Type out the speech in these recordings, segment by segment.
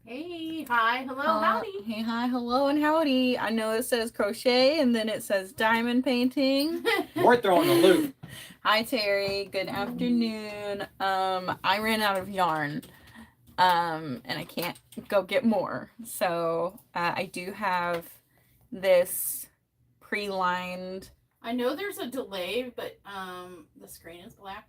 Hey, hi, hello, howdy. Hey, hi, hello, and howdy. I know it says crochet and then it says diamond painting. We're throwing a loop. Hi, Terry. Good afternoon. I ran out of yarn, and I can't go get more. So I do have this pre-lined. I know there's a delay, but the screen is black.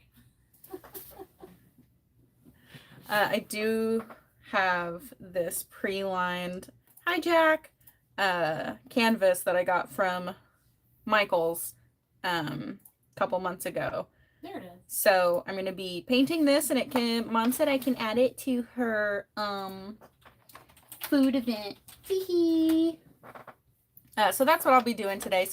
I do have this pre-lined. Hi, Jack. Canvas that I got from Michael's couple months ago. There it is. So I'm gonna be painting this, and Mom said I can add it to her food event. So that's what I'll be doing today.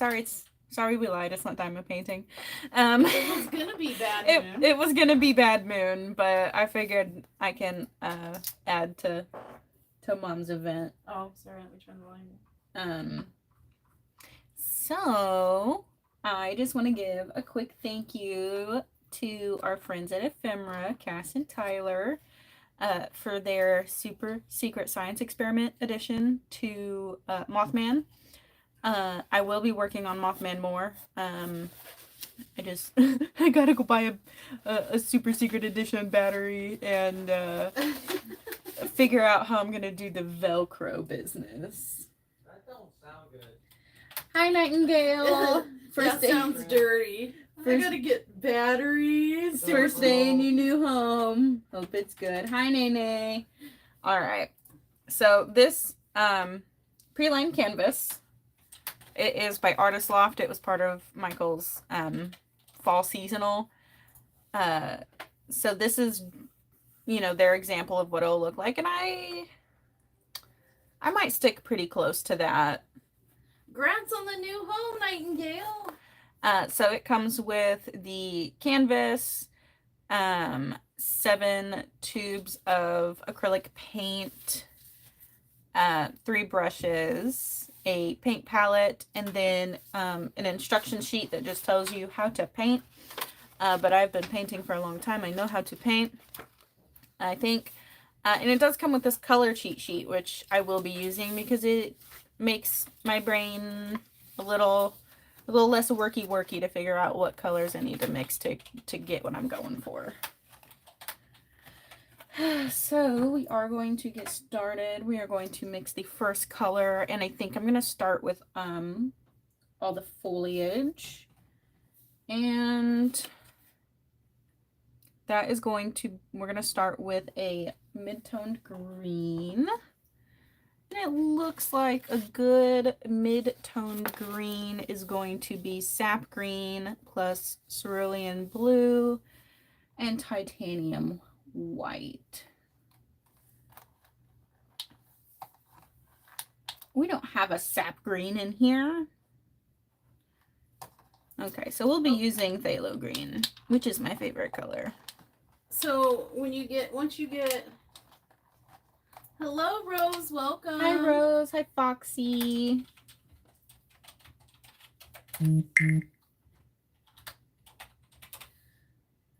Sorry we lied. It's not diamond painting. It was gonna be bad moon. It was gonna be bad moon, but I figured I can add to Mom's event. Oh, sorry. Let me turn the volume. So I just want to give a quick thank you to our friends at Ephemera, Cass and Tyler, for their super secret science experiment edition to Mothman. I will be working on Mothman more. I just I gotta go buy a super secret edition battery and figure out how I'm gonna do the Velcro business. That don't sound good. Hi, Nightingale. That sounds dirty. I gotta get batteries. First day in your new home. Hope it's good. Hi, Nene. All right. So this pre-lined canvas, it is by Artist Loft. It was part of Michael's fall seasonal. So this is, their example of what it'll look like, and I might stick pretty close to that. Grants on the new home, Nightingale. So it comes with the canvas, 7 tubes of acrylic paint, 3 brushes, a paint palette, and then an instruction sheet that just tells you how to paint. But I've been painting for a long time. I know how to paint, I think. And it does come with this color cheat sheet, which I will be using because it makes my brain a little less worky to figure out what colors I need to mix to get what I'm going for. So we are going to get started. We are going to mix the first color, and I think I'm going to start with all the foliage, and that is we're going to start with a mid-toned green. And it looks like a good mid-toned green is going to be sap green plus cerulean blue and titanium white. We don't have a sap green in here. Okay, so we'll be using phthalo green, which is my favorite color. So once you get hello, Rose. Welcome. Hi, Rose. Hi, Foxy.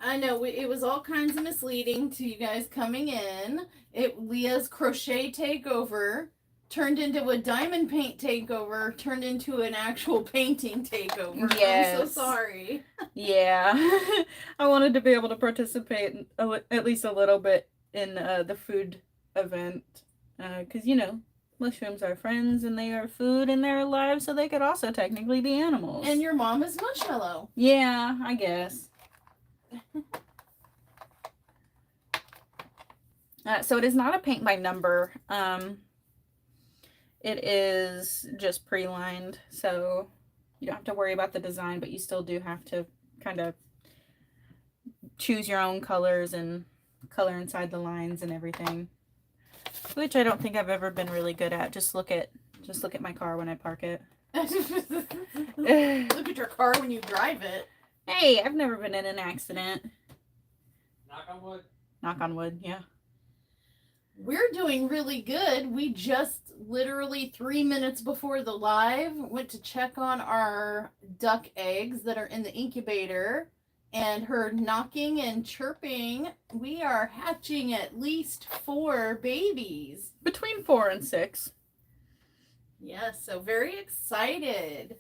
I know it was all kinds of misleading to you guys coming in. Leah's crochet takeover turned into a diamond paint takeover, turned into an actual painting takeover. Yes. I'm so sorry. Yeah. I wanted to be able to participate at least a little bit in the food event, because mushrooms are friends and they are food and they're alive, so they could also technically be animals. And your mom is Marshmallow. Yeah, I guess. So it is not a paint by number. It is just pre-lined, so you don't have to worry about the design, but you still do have to kind of choose your own colors and color inside the lines and everything, which I don't think I've ever been really good at. Just look at my car when I park it. Look at your car when you drive it. Hey, I've never been in an accident. Knock on wood. Knock on wood, yeah. We're doing really good. We just literally 3 minutes before the live went to check on our duck eggs that are in the incubator, and her knocking and chirping, we are hatching at least 4 babies. Between 4 and 6. Yes, so very excited.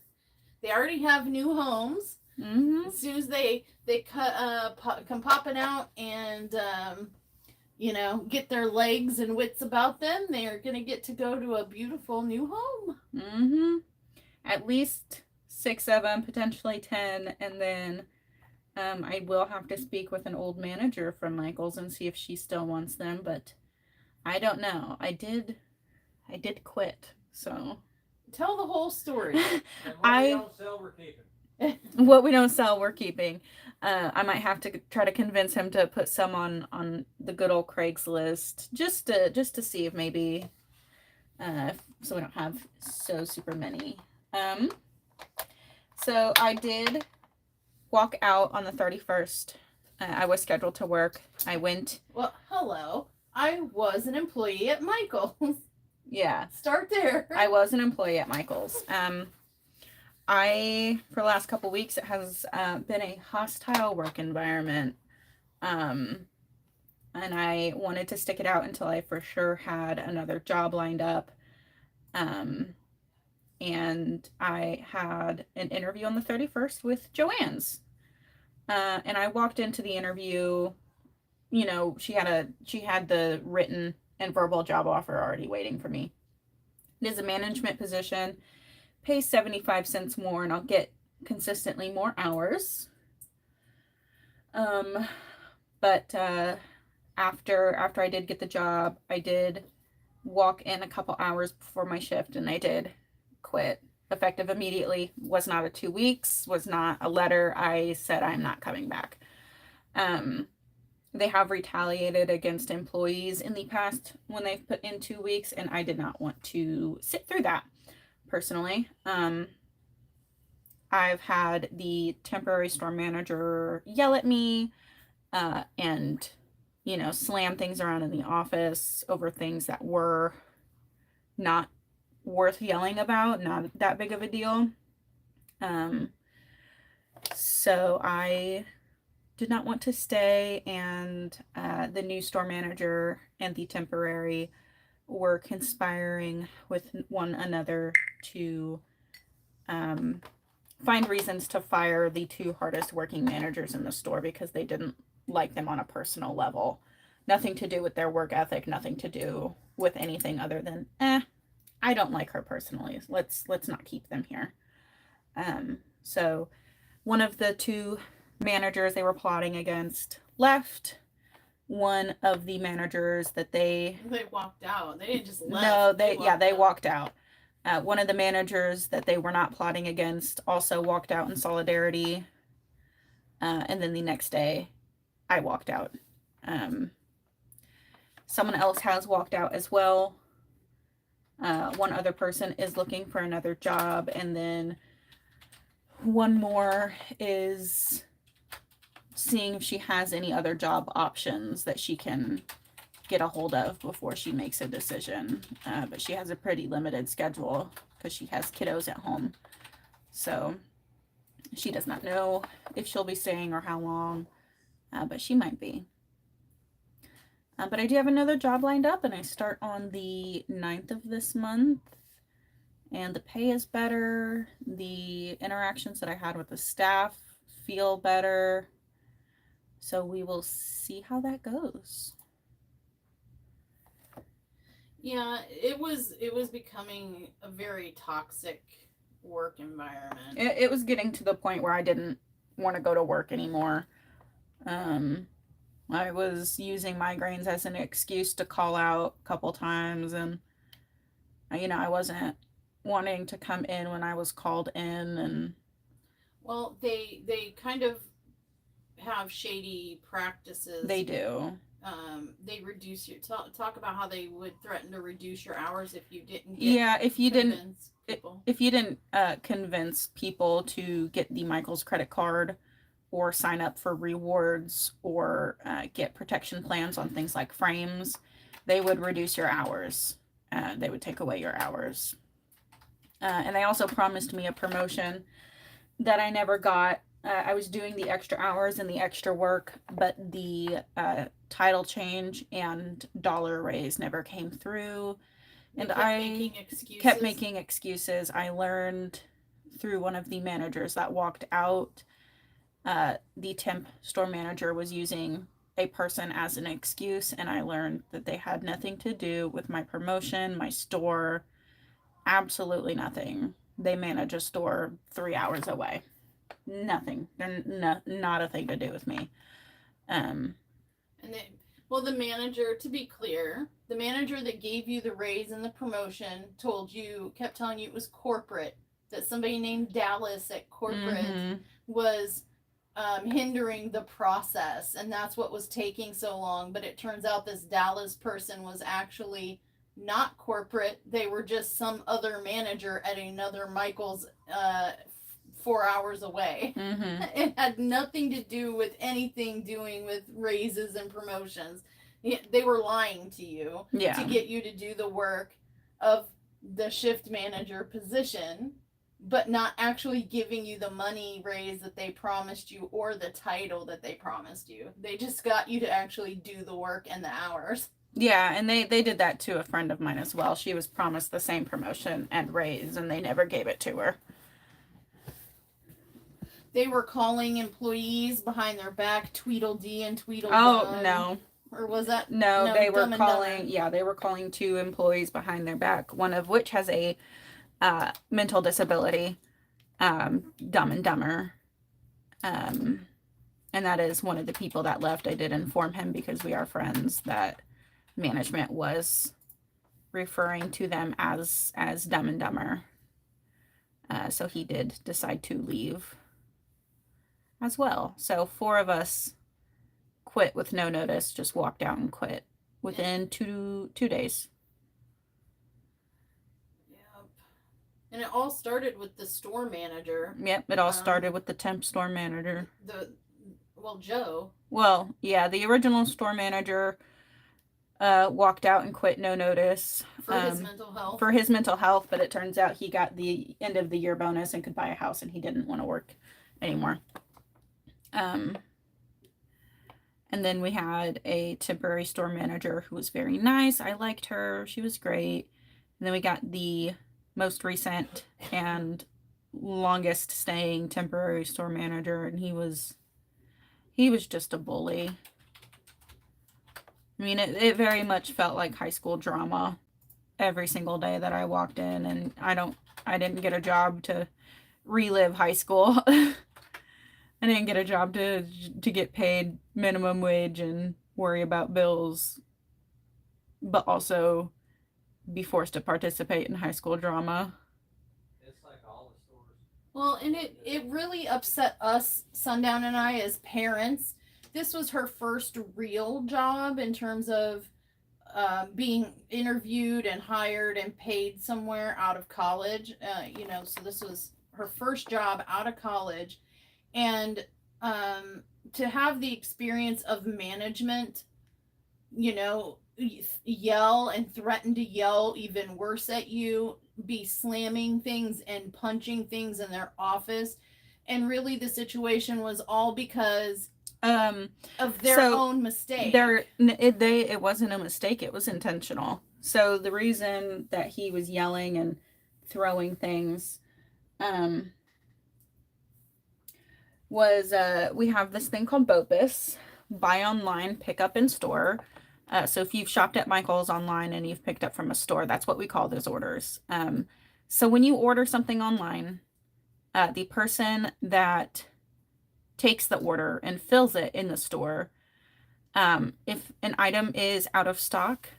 They already have new homes. Mm-hmm. As soon as they come popping out and get their legs and wits about them, they are gonna get to go to a beautiful new home. Mm-hmm. At least 6 of them, potentially 10, and then I will have to speak with an old manager from Michael's and see if she still wants them, but I don't know. I did quit, so Tell the whole story. And what we don't sell, we're keeping. what we don't sell, we're keeping. I might have to try to convince him to put some on the good old Craigslist, just to see if maybe, so we don't have so super many. So I did walk out on the 31st. I was scheduled to work. I went. Well, hello. I was an employee at Michael's. Yeah. Start there. I was an employee at Michael's. For the last couple weeks, it has been a hostile work environment. And I wanted to stick it out until I for sure had another job lined up. And I had an interview on the 31st with Joanne's. And I walked into the interview, she had the written and verbal job offer already waiting for me. It is a management position, pays 75 cents more, and I'll get consistently more hours. But after I did get the job, I did walk in a couple hours before my shift, and I did quit effective immediately. Was not a 2 weeks, was not a letter. I said I'm not coming back. They have retaliated against employees in the past when they've put in 2 weeks, and I did not want to sit through that personally. I've had the temporary store manager yell at me and slam things around in the office over things that were not worth yelling about, not that big of a deal. So I did not want to stay, and the new store manager and the temporary were conspiring with one another to find reasons to fire the 2 hardest working managers in the store because they didn't like them on a personal level. Nothing to do with their work ethic, nothing to do with anything other than, I don't like her personally. Let's not keep them here. So one of the 2 managers they were plotting against left. One of the managers that they walked out. They didn't just left. No, they walked out. One of the managers that they were not plotting against also walked out in solidarity. And then the next day, I walked out. Someone else has walked out as well. One other person is looking for another job, and then one more is seeing if she has any other job options that she can get a hold of before she makes a decision. But she has a pretty limited schedule because she has kiddos at home. So she does not know if she'll be staying or how long, but she might be. But I do have another job lined up, and I start on the 9th of this month. And the pay is better. The interactions that I had with the staff feel better. So we will see how that goes. Yeah, it was becoming a very toxic work environment. It was getting to the point where I didn't want to go to work anymore. I was using migraines as an excuse to call out a couple times, and I wasn't wanting to come in when I was called in. And well, they kind of have shady practices. They do. They reduce your talk about how they would threaten to reduce your hours if you didn't if you didn't people. If you didn't convince people to get the Michael's credit card or sign up for rewards or get protection plans on things like frames, they would reduce your hours. They would take away your hours. And they also promised me a promotion that I never got. I was doing the extra hours and the extra work, but the title change and dollar raise never came through. And I kept making excuses. I learned through one of the managers that walked out, the temp store manager was using a person as an excuse, and I learned that they had nothing to do with my promotion, my store, absolutely nothing. They manage a store 3 hours away. Nothing. They're not a thing to do with me. And they, well, the manager, to be clear, the manager that gave you the raise and the promotion kept telling you it was corporate, that somebody named Dallas at corporate was hindering the process, and that's what was taking so long. But it turns out this Dallas person was actually not corporate. They were just some other manager at another Michael's 4 hours away. It had nothing to do with anything doing with raises and promotions. They were lying to you to get you to do the work of the shift manager position, but not actually giving you the money raise that they promised you or the title that they promised you. They just got you to actually do the work and the hours. Yeah, and they did that to a friend of mine as well. She was promised the same promotion and raise, and they never gave it to her. They were calling employees behind their back Tweedledee and Tweedledum. Oh, no. Or was that? No, they were calling, they were calling 2 employees behind their back, one of which has a mental disability, Dumb and Dumber. And that is one of the people that left. I did inform him, because we are friends, that management was referring to them as Dumb and Dumber. So he did decide to leave as well. So 4 of us quit with no notice, just walked out and quit within two days. Yep. And it all started with the store manager. Yep, it all started with the temp store manager. Joe. Well, yeah, the original store manager walked out and quit no notice. For his mental health. For his mental health, but it turns out he got the end of the year bonus and could buy a house, and he didn't want to work anymore. And then we had a temporary store manager who was very nice. I liked her. She was great. And then we got the most recent and longest staying temporary store manager, and he was just a bully. I mean, it very much felt like high school drama every single day that I walked in, and I didn't get a job to relive high school. I didn't get a job to get paid minimum wage and worry about bills, but also be forced to participate in high school drama. It's like all the stores. Well, and it really upset us, Sundown and I, as parents. This was her first real job in terms of being interviewed and hired and paid somewhere out of college. So this was her first job out of college. And to have the experience of management, yell and threaten to yell even worse at you, be slamming things and punching things in their office. And really the situation was all because of their own mistake. It wasn't a mistake, it was intentional. So the reason that he was yelling and throwing things was we have this thing called BOPUS, buy online, pick up in store. So if you've shopped at Michael's online and you've picked up from a store, that's what we call those orders. So when you order something online, the person that takes the order and fills it in the store, if an item is out of stock,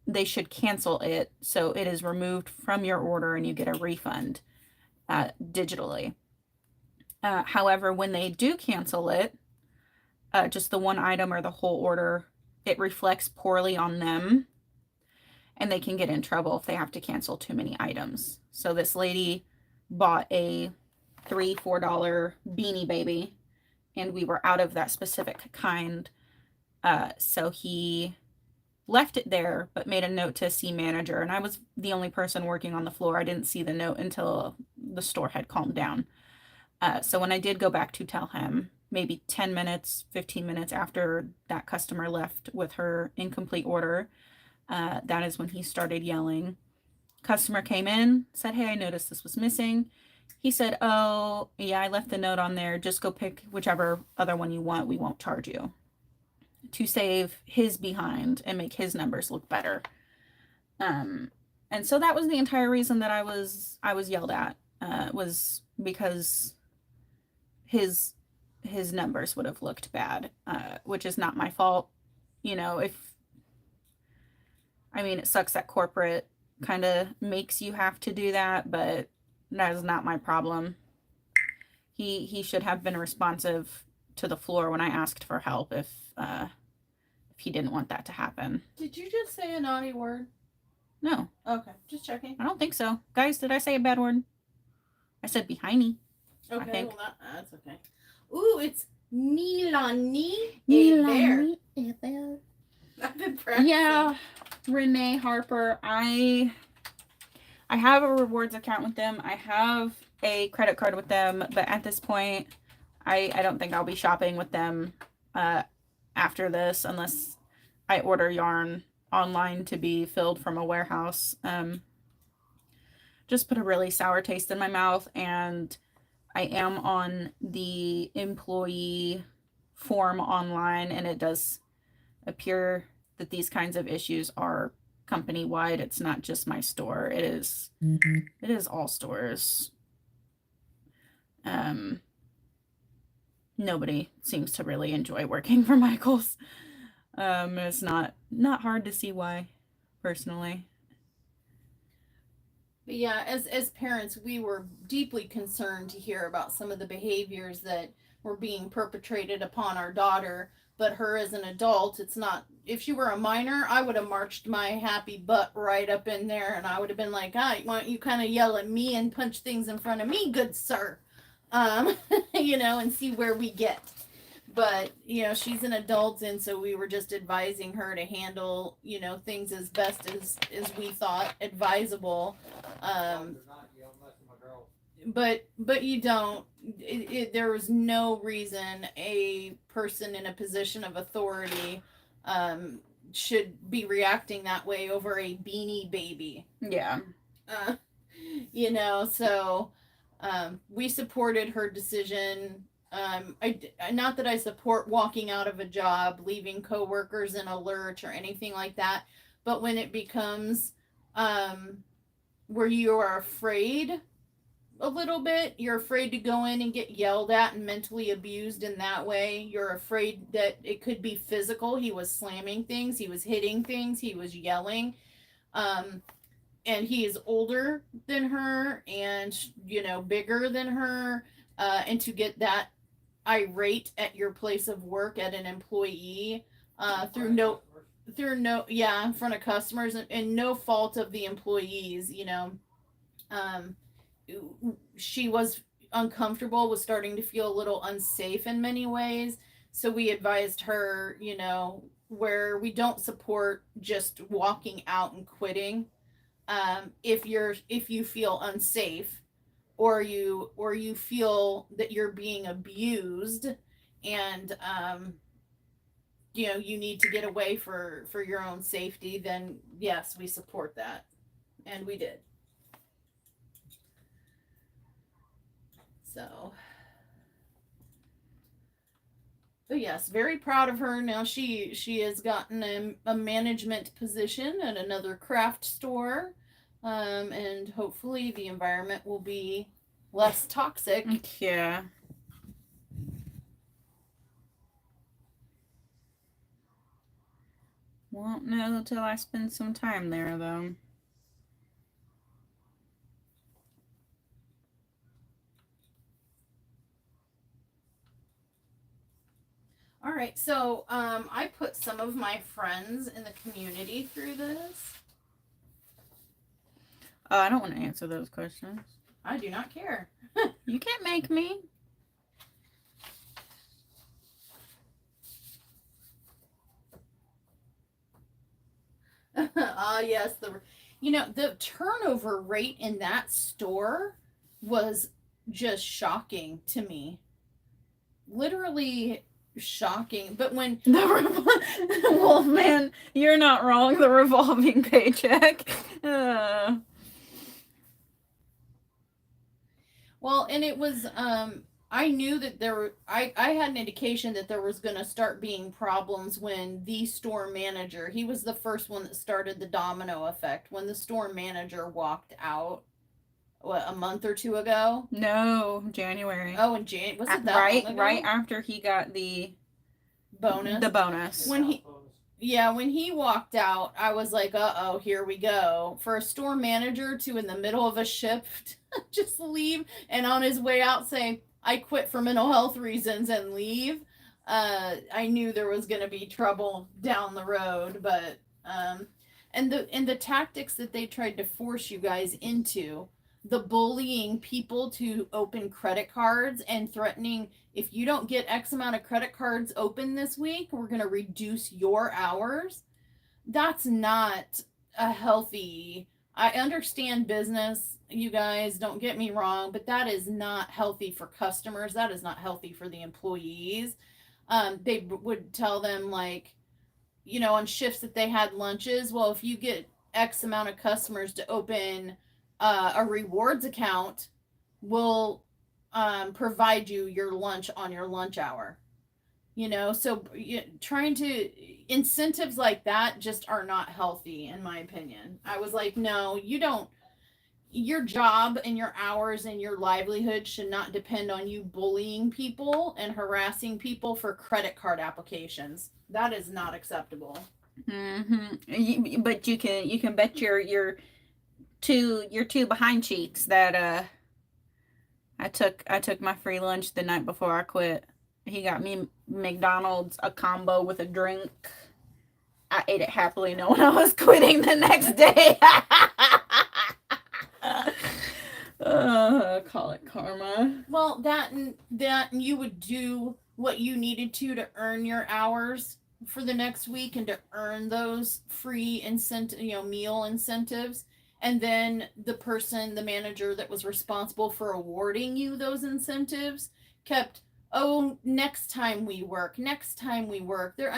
they should cancel it so it is removed from your order and you get a refund digitally. However, when they do cancel it, just the one item or the whole order, it reflects poorly on them, and they can get in trouble if they have to cancel too many items. So this lady bought a $3-4 Beanie Baby, and we were out of that specific kind. So he left it there, but made a note to see manager, and I was the only person working on the floor. I didn't see the note until the store had calmed down. So when I did go back to tell him, maybe 10 minutes, 15 minutes after that customer left with her incomplete order, that is when he started yelling. Customer came in, said, "Hey, I noticed this was missing." He said, "Oh, yeah, I left the note on there. Just go pick whichever other one you want. We won't charge you." To save his behind and make his numbers look better. And so that was the entire reason that I was yelled at, was because his numbers would have looked bad, which is not my fault. You know, it sucks that corporate kind of makes you have to do that, but that is not my problem. He should have been responsive to the floor when I asked for help if he didn't want that to happen. Did you just say a naughty word? No. Okay, just checking. I don't think so. Guys, did I say a bad word? I said behind. Okay, well that's okay. Ooh, it's Milani Bear. I've been practicing. Yeah, Renee Harper. I have a rewards account with them. I have a credit card with them, but at this point, I don't think I'll be shopping with them after this unless I order yarn online to be filled from a warehouse. Just put a really sour taste in my mouth, and I am on the employee form online, and it does appear that these kinds of issues are company wide. It's not just my store. It is all stores. Nobody seems to really enjoy working for Michael's. It's not hard to see why, personally. But yeah, as parents, we were deeply concerned to hear about some of the behaviors that were being perpetrated upon our daughter. But her as an adult, it's not. If she were a minor, I would have marched my happy butt right up in there, and I would have been like, "Why don't you kind of yell at me and punch things in front of me, good sir?" And see where we get. But she's an adult, and so we were just advising her to handle things as best as we thought advisable. But you don't. There was no reason a person in a position of authority should be reacting that way over a beanie baby. Yeah. So we supported her decision. Not that I support walking out of a job, leaving coworkers in a lurch or anything like that, but when it becomes where you are afraid a little bit, you're afraid to go in and get yelled at and mentally abused in that way. You're afraid that it could be physical. He was slamming things, he was hitting things, he was yelling. And he is older than her and bigger than her, and to get that irate at your place of work at an employee in front of customers, and no fault of the employees. She was uncomfortable, was starting to feel a little unsafe in many ways, so we advised her, where we don't support just walking out and quitting. If you feel unsafe, or you feel that you're being abused, and you need to get away for your own safety, then yes, we support that, and we did. So, but yes, very proud of her. Now she has gotten a management position at another craft store. And hopefully the environment will be less toxic. Yeah. Won't know until I spend some time there, though. All right, so I put some of my friends in the community through this. I don't want to answer those questions. I do not care. You can't make me. Yes, the turnover rate in that store was just shocking to me. Literally shocking. But when Well, man, you're not wrong. The revolving paycheck. Well, and it was I knew that I had an indication that there was going to start being problems when the store manager, he was the first one that started the domino effect when the store manager walked out, what, a month or two ago? No, January. Oh, in Jan, was it that long ago? Right after he got the bonus. When he when he walked out, I was like, uh-oh, here we go. For a store manager to, in the middle of a shift, just leave and on his way out say, I quit for mental health reasons and leave. I knew there was going to be trouble down the road, but and the tactics that they tried to force you guys into, the bullying people to open credit cards and threatening, if you don't get X amount of credit cards open this week, we're going to reduce your hours. That's not a healthy. I understand business, you guys, don't get me wrong, but that is not healthy for customers. That is not healthy for the employees. They would tell them, like, on shifts that they had lunches, well, if you get X amount of customers to open a rewards account, we'll provide you your lunch on your lunch hour. So trying to, incentives like that just are not healthy, in my opinion. I was like, no, you don't. Your job and your hours and your livelihood should not depend on you bullying people and harassing people for credit card applications. That is not acceptable. But you can bet your two behind cheeks that I took my free lunch the night before I quit. He got me McDonald's, a combo with a drink. I ate it happily knowing I was quitting the next day. Call it karma. Well, that and you would do what you needed to earn your hours for the next week and to earn those free meal incentives. And then the manager that was responsible for awarding you those incentives kept, oh, next time we work. There,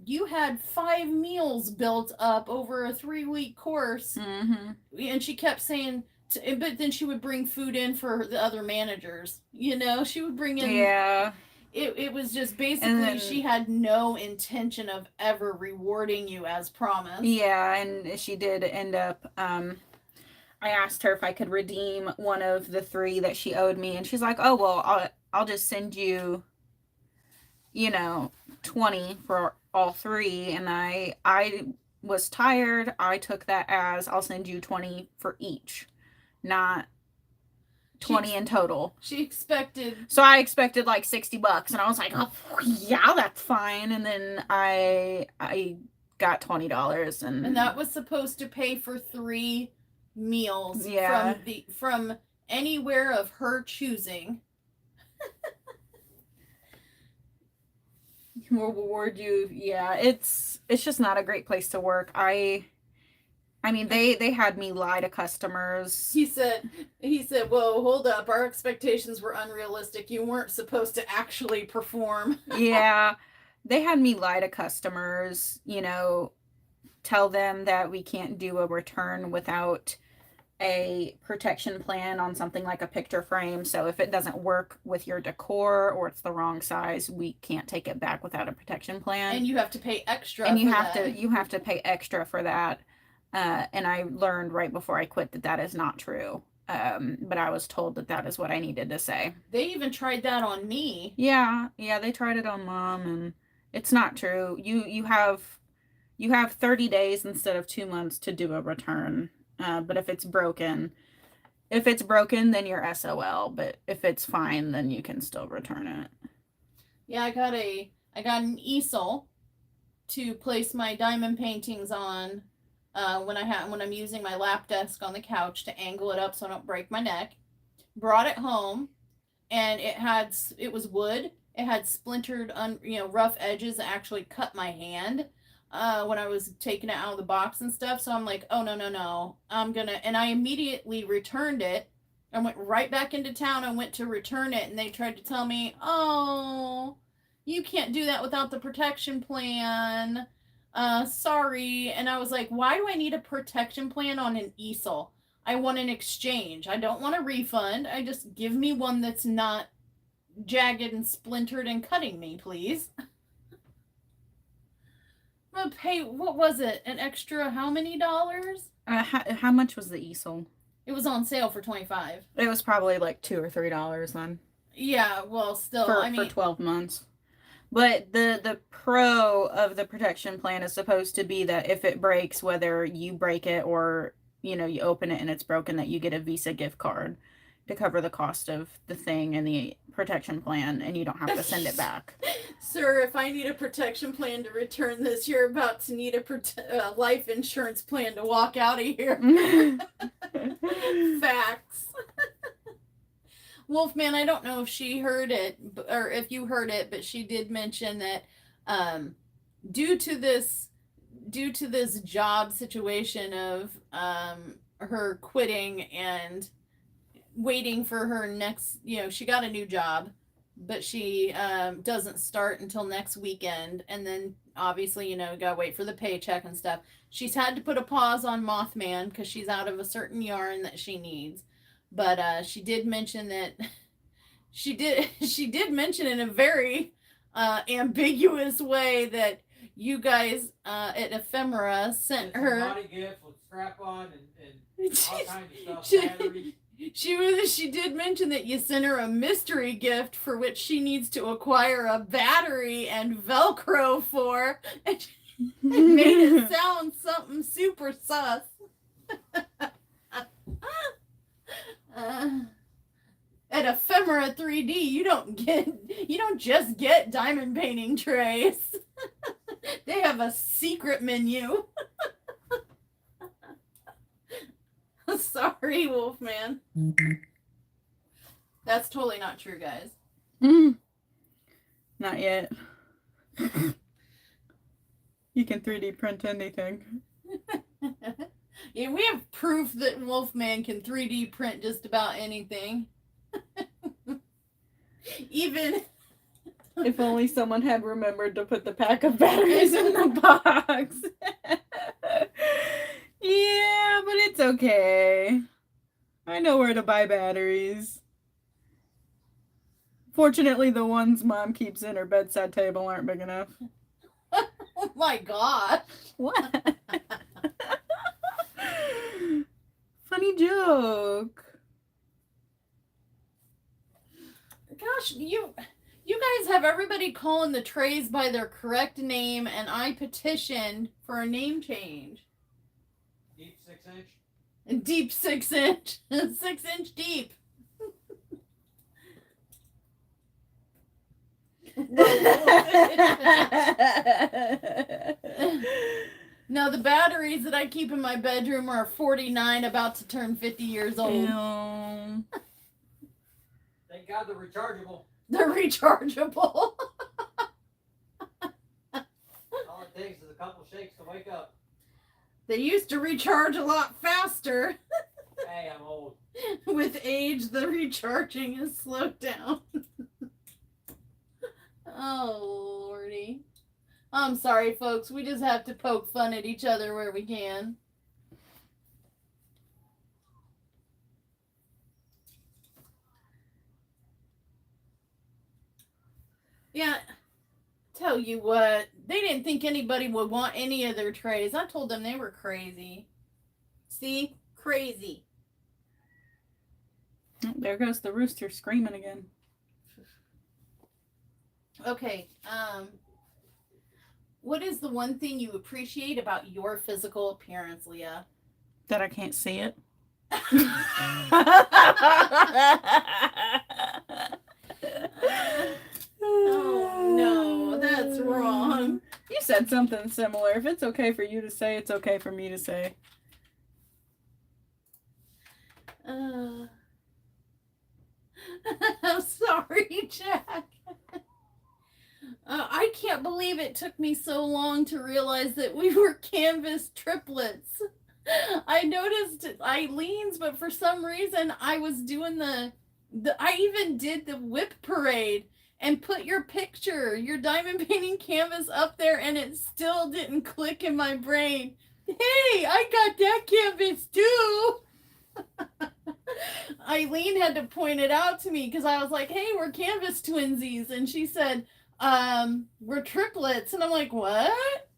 you had 5 meals built up over a 3-week course. And she kept saying, but then she would bring food in for the other managers. She would bring in. Yeah. It was just basically she had no intention of ever rewarding you as promised. Yeah, and she did end up. I asked her if I could redeem one of the 3 that she owed me, and she's like, "Oh well, I'll just send you, 20 for all 3." And I was tired. I took that as, I'll send you 20 for each, not 20 in total. She expected. So I expected like $60, and I was like, "Oh yeah, that's fine." And then I got $20, and that was supposed to pay for 3 meals. Yeah. From anywhere of her choosing. Will reward you. Yeah, it's just not a great place to work. I mean, they had me lie to customers. He said, "Whoa, hold up. Our expectations were unrealistic. You weren't supposed to actually perform." Yeah. They had me lie to customers, tell them that we can't do a return without a protection plan on something like a picture frame. So if it doesn't work with your decor or it's the wrong size, we can't take it back without a protection plan. And you have to pay extra. And you have to pay extra for that. And I learned right before I quit that is not true. But I was told that is what I needed to say. They even tried that on me. Yeah, they tried it on Mom, and it's not true. You have 30 days instead of 2 months to do a return. But if it's broken, then you're SOL. But if it's fine, then you can still return it. Yeah, I got an easel to place my diamond paintings on when I'm using my lap desk on the couch to angle it up so I don't break my neck. Brought it home, and it was wood. It had splintered, rough edges that actually cut my hand. When I was taking it out of the box and stuff. So I'm like, oh, no. and I immediately returned it I went right back into town and went to return it, and they tried to tell me, oh, you can't do that without the protection plan. Sorry. And I was like, why do I need a protection plan on an easel? I want an exchange. I don't want a refund. I just give me one that's not jagged and splintered and cutting me, please. I'm gonna pay, what was it? An extra how many dollars? How much was the easel? It was on sale for $25. It was probably like $2 or $3 then. Yeah, well, still, for 12 months. But the pro of the protection plan is supposed to be that if it breaks, whether you break it or, you open it and it's broken, that you get a Visa gift card to cover the cost of the thing and the protection plan, and you don't have to send it back. Sir, if I need a protection plan to return this, you're about to need a life insurance plan to walk out of here. Facts. Wolfman, I don't know if she heard it or if you heard it, but she did mention that due to this job situation of her quitting and waiting for her next, she got a new job, but she doesn't start until next weekend, and then obviously, gotta wait for the paycheck and stuff. She's had to put a pause on Mothman because she's out of a certain yarn that she needs. But she did mention that she did mention in a very ambiguous way that you guys at Ephemera sent her body gift with strap on and all kinds of stuff. Batteries. She did mention that you sent her a mystery gift for which she needs to acquire a battery and Velcro for, and she made it sound something super sus. At Ephemera 3D, you don't just get diamond painting trays. They have a secret menu. Sorry, Wolfman. That's totally not true, guys. Not yet. You can 3D print anything. Yeah, we have proof that Wolfman can 3D print just about anything. Even if only someone had remembered to put the pack of batteries in the box. Yeah, but it's okay. I know where to buy batteries. Fortunately, the ones Mom keeps in her bedside table aren't big enough. Oh my god. What? Funny joke. Gosh, you guys have everybody calling the trays by their correct name, and I petitioned for a name change. Deep 6-inch. Deep 6-inch. 6-inch deep. Now, the batteries that I keep in my bedroom are 49, about to turn 50 years old. Ew. Thank God they're rechargeable. They're rechargeable. All it takes is a couple shakes to wake up. They used to recharge a lot faster. Hey, I'm old. With age, the recharging has slowed down. Oh, Lordy. I'm sorry, folks. We just have to poke fun at each other where we can. Yeah, tell you what, they didn't think anybody would want any of their trays. I told them they were crazy. See? Crazy. Oh, there goes the rooster screaming again. Okay, what is the one thing you appreciate about your physical appearance, Leah? That I can't see it. Oh, no, that's wrong. You said something similar. If it's okay for you to say, it's okay for me to say. I'm sorry, Jack. I can't believe it took me so long to realize that we were canvas triplets. I noticed Eileen's, but for some reason I was doing I even did the whip parade and put your picture, your diamond painting canvas up there, and it still didn't click in my brain. Hey, I got that canvas too. Eileen had to point it out to me because I was like, hey, we're canvas twinsies. And she said, we're triplets. And I'm like, what?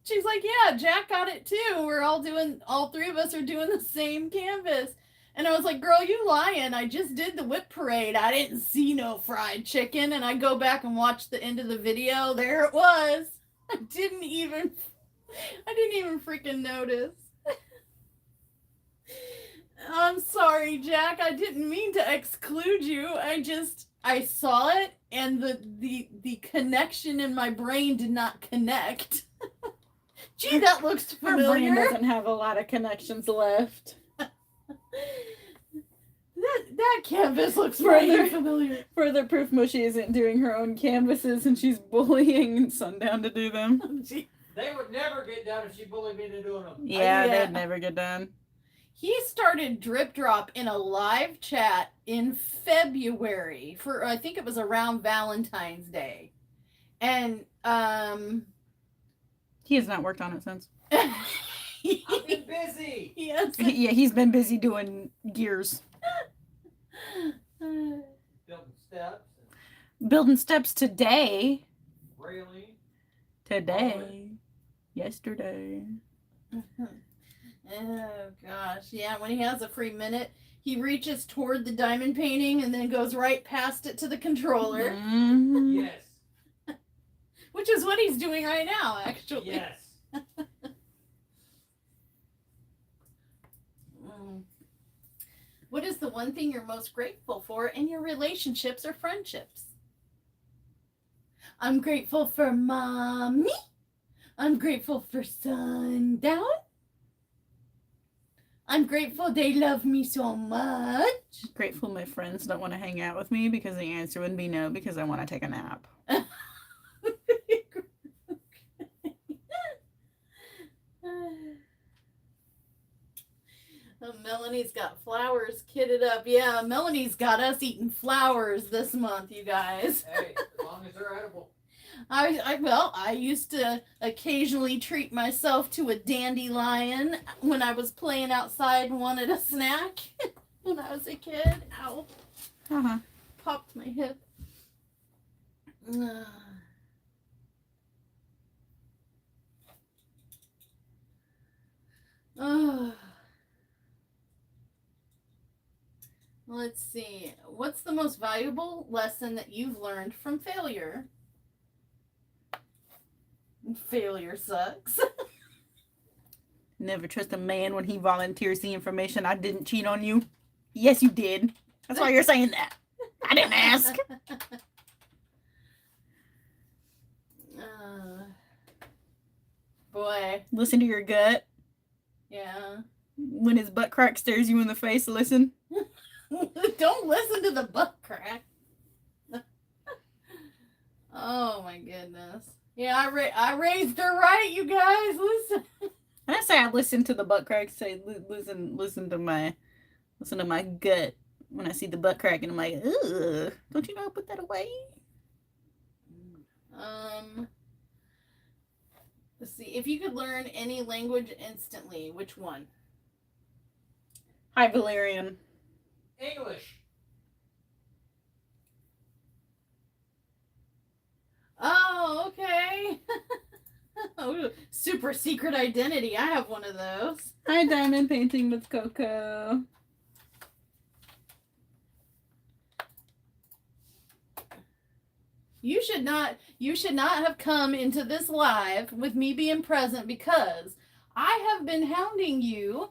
She's like, yeah, Jack got it too. All three of us are doing the same canvas. And I was like, girl, you lying. I just did the whip parade. I didn't see no fried chicken. And I go back and watch the end of the video. There it was. I didn't even freaking notice. I'm sorry, Jack. I didn't mean to exclude you. I saw it and the connection in my brain did not connect. Gee, that looks familiar. Her brain doesn't have a lot of connections left. That canvas looks really familiar. Further proof Mushy isn't doing her own canvases and she's bullying Sundown to do them. They would never get done if she bullied me into doing them. Yeah, they'd never get done. He started Drip Drop in a live chat in February for, I think it was around Valentine's Day. And he has not worked on it since. I've been busy. Yes. Yeah, he's been busy doing gears. Building steps. Building steps today. Railing. Today. Yesterday. Oh gosh, yeah, when he has a free minute, he reaches toward the diamond painting and then goes right past it to the controller. Mm-hmm. Yes. Which is what he's doing right now, actually. Yes. What is the one thing you're most grateful for in your relationships or friendships? I'm grateful for Mommy. I'm grateful for Sundown. I'm grateful they love me so much. Grateful my friends don't want to hang out with me because the answer would be no because I want to take a nap. Melanie's got flowers kitted up. Yeah, Melanie's got us eating flowers this month, you guys. Hey, as long as they're edible. I used to occasionally treat myself to a dandelion when I was playing outside and wanted a snack when I was a kid. Ow. Uh-huh. Popped my hip. Let's see. What's the most valuable lesson that you've learned from failure? Failure sucks. Never trust a man when he volunteers the information. I didn't cheat on you. Yes, you did. That's why you're saying that. I didn't ask. Boy. Listen to your gut. Yeah. When his butt crack stares you in the face, listen. Don't listen to the butt crack. Oh my goodness. Yeah, I raised her right, you guys. Listen. I didn't say I listened to the butt crack. Say listen to my gut when I see the butt crack, and I'm like, ugh, don't you know I put that away? Let's see. If you could learn any language instantly, which one? Hi, Valerian. English. Oh, okay. Oh, super secret identity. I have one of those. Hi, Diamond Painting with Coco. You should not have come into this live with me being present because I have been hounding you.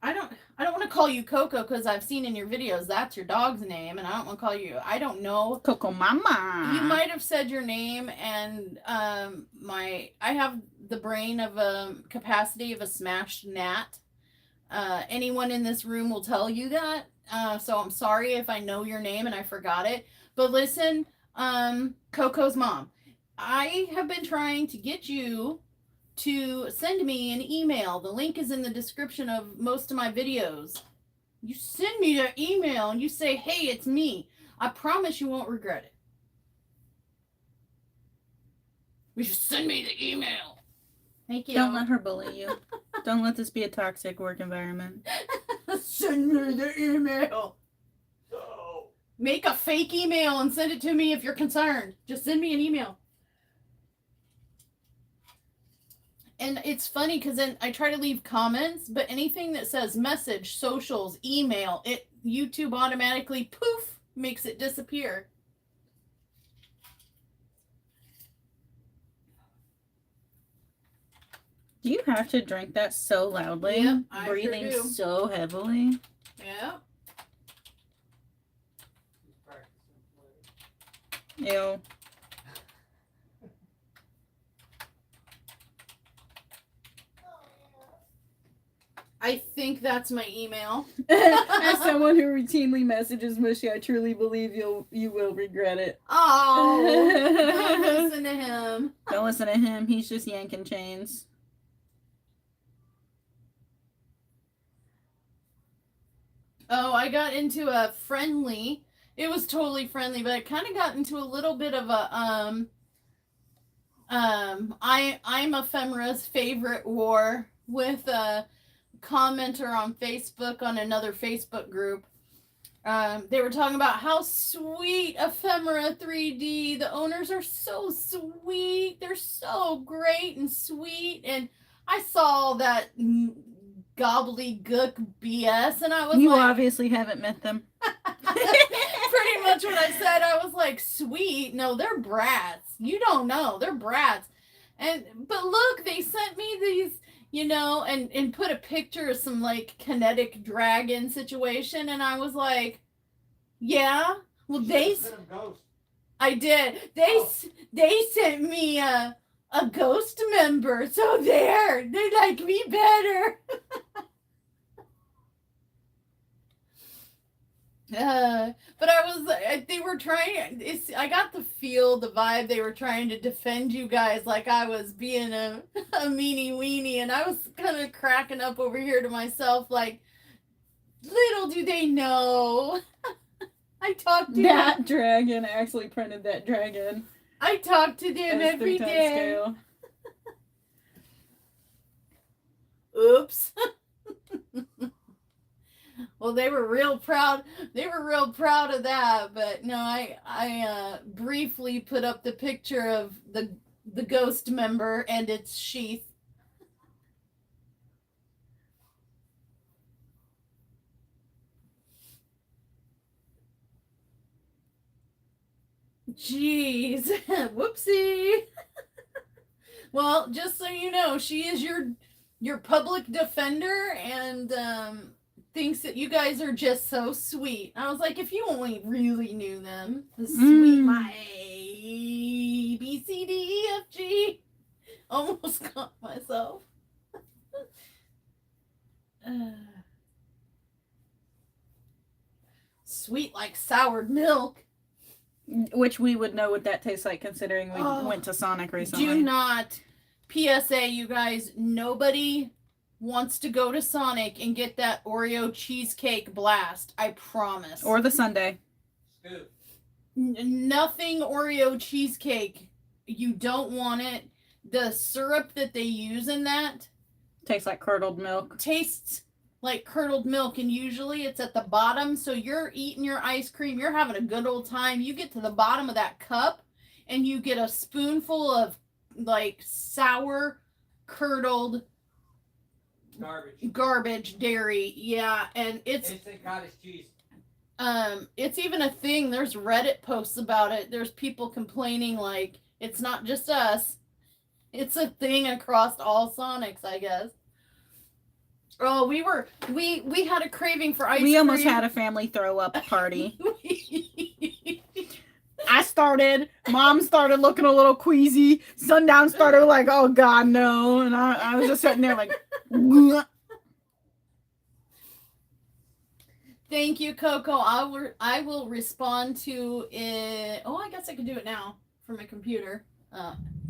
I don't want to call you Coco because I've seen in your videos that's your dog's name, and I don't want to call you. I don't know. Coco Mama. You might have said your name, and I have the brain of a capacity of a smashed gnat. Anyone in this room will tell you that. So I'm sorry if I know your name and I forgot it. But listen, Coco's mom, I have been trying to get you to send me an email. The link is in the description of most of my videos. You send me that email and you say, hey, it's me. I promise you won't regret it. You should send me the email. Thank you. Don't let her bully you. Don't let this be a toxic work environment. Send me the email. No. Make a fake email and send it to me if you're concerned. Just send me an email. And it's funny because then I try to leave comments, but anything that says message, socials, email, YouTube automatically poof makes it disappear. Do you have to drink that so loudly? Yep, I sure breathing do. so heavily. Yeah. He's practicing. Ew. I think that's my email. As someone who routinely messages Mushy, I truly believe you will regret it. Oh, don't listen to him. Don't listen to him. He's just yanking chains. Oh, I got into a friendly. It was totally friendly, but I kind of got into a little bit of a I'm Ephemera's favorite war with a commenter on Facebook on another Facebook group. They were talking about how sweet Ephemera 3D. The owners are so sweet. They're so great and sweet. And I saw that gobbledygook BS, and I was You like, obviously haven't met them. pretty much what I said. I was like, sweet? No, they're brats. You don't know. They're brats. But look, they sent me these, and put a picture of some like kinetic dragon situation, and I was like, yeah. Well, I did. They sent me a ghost member, so they like me better. But they were trying. I got the feel, the vibe. They were trying to defend you guys like I was being a meanie weenie, and I was kind of cracking up over here to myself, like, little do they know. I talked to That dragon actually printed that dragon. I talk to them as every 3 times day. scale. Oops. Well, they were real proud. They were real proud of that. But no, I briefly put up the picture of the ghost member and its sheath. Jeez. Whoopsie. Well, just so you know, she is your public defender and thinks that you guys are just so sweet. I was like, if you only really knew them, the sweet my A, B, C, D, E, F, G. Almost got myself. Sweet like soured milk. Which we would know what that tastes like considering we went to Sonic recently. Do not. PSA, you guys, nobody wants to go to Sonic and get that Oreo cheesecake blast. I promise. Or the sundae. Scoop. Nothing Oreo cheesecake. You don't want it. The syrup that they use in that Tastes like curdled milk. tastes like curdled milk, and usually it's at the bottom. So you're eating your ice cream, you're having a good old time. You get to the bottom of that cup, and you get a spoonful of like sour, curdled garbage dairy. Yeah, and it's Instant cottage cheese. it's even a thing. There's Reddit posts about it. There's people complaining like it's not just us. It's a thing across all Sonics, I guess. Oh, we had a craving for ice cream. We almost had a family throw up party. Mom started looking a little queasy. Sundown started like, oh God, no. And I was just sitting there like, Thank you, Coco. I will respond to it. Oh, I guess I can do it now from my computer.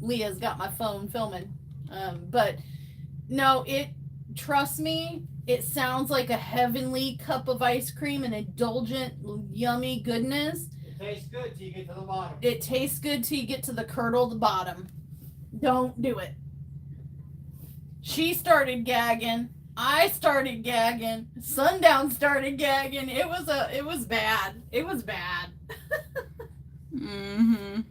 Leah's got my phone filming. But no, trust me, it sounds like a heavenly cup of ice cream, an indulgent, yummy goodness. It tastes good till you get to the bottom. It tastes good till you get to the curdled bottom. Don't do it. She started gagging. I started gagging. Sundown started gagging. It was bad. It was bad. Mm-hmm.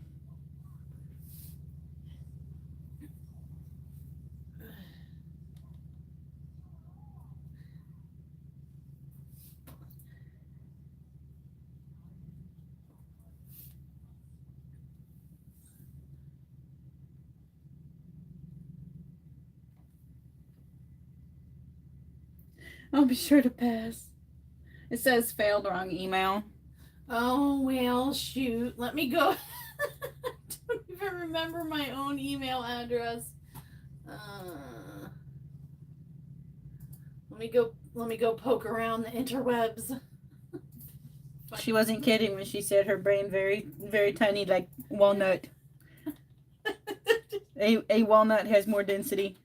I'll be sure to pass. It says failed wrong email. Oh, well, shoot. Let me go. I don't even remember my own email address. Let me go poke around the interwebs. She wasn't kidding when she said her brain very, very tiny, like walnut. A walnut has more density.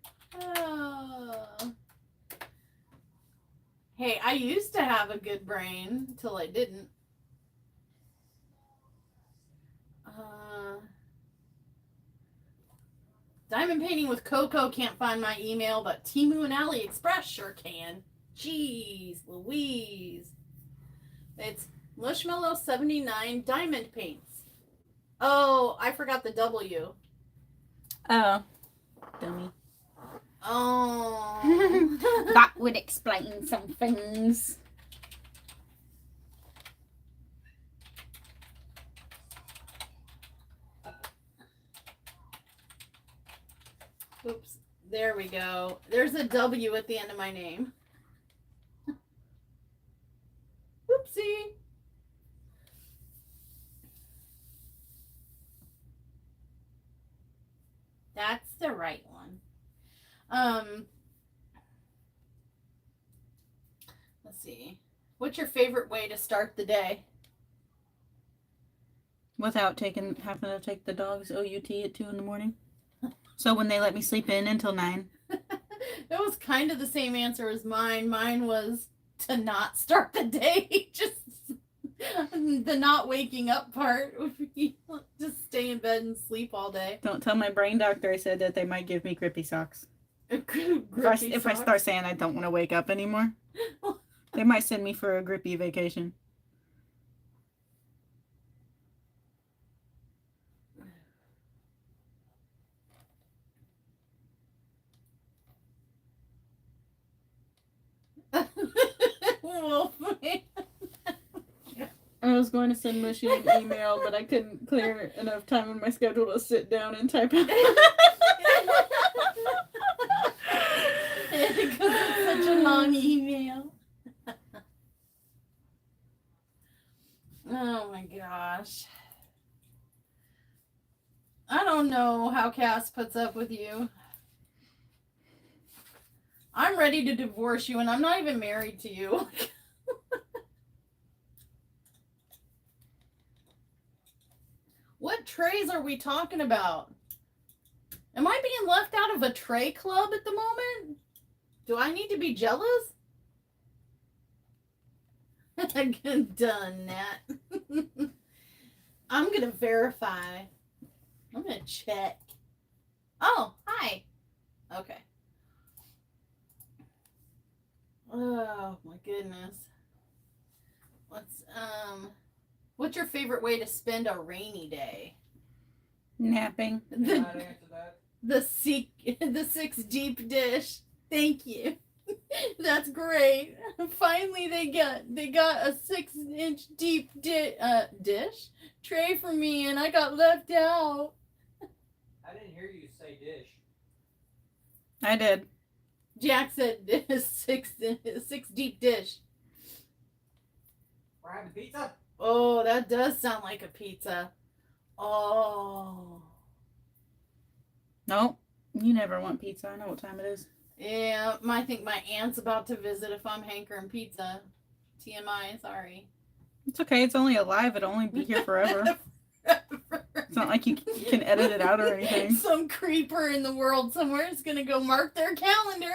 Hey, I used to have a good brain until I didn't. Diamond Painting with Coco can't find my email, but Temu and AliExpress sure can. Jeez Louise. It's Mushmallow79 Diamond Paints. Oh, I forgot the W. Oh, dummy. Oh. That would explain some things. Oops. There we go. There's a W at the end of my name. Oopsie. That's the right one. Let's see. What's your favorite way to start the day? Without having to take the dogs OUT at 2 a.m. So when they let me sleep in until 9. That was kind of the same answer as mine. Mine was to not start the day. Just the not waking up part. Just stay in bed and sleep all day. Don't tell my brain doctor I said that they might give me grippy socks. If I start saying I don't want to wake up anymore, they might send me for a grippy vacation. Wolfman. I was going to send Mushy an email, but I couldn't clear enough time in my schedule to sit down and type it. Because it's such a long email. Oh my gosh. I don't know how Cass puts up with you. I'm ready to divorce you, and I'm not even married to you. What trays are we talking about? Am I being left out of a tray club at the moment? Do I need to be jealous? I'm done that. I'm going to verify. I'm going to check. Oh, hi. Okay. Oh my goodness. What's your favorite way to spend a rainy day? Napping. The six deep dish. Thank you. That's great. Finally they got a 6-inch deep dish tray for me, and I got left out. I didn't hear you say dish. I did. Jack said six deep dish. We're having pizza? Oh, that does sound like a pizza. Oh. No, you never want pizza. I know what time it is. Yeah, I think my aunt's about to visit if I'm hankering pizza. TMI, sorry. It's okay. It's only alive. It'll only be here forever. forever. It's not like you can edit it out or anything. Some creeper in the world somewhere is gonna go mark their calendar.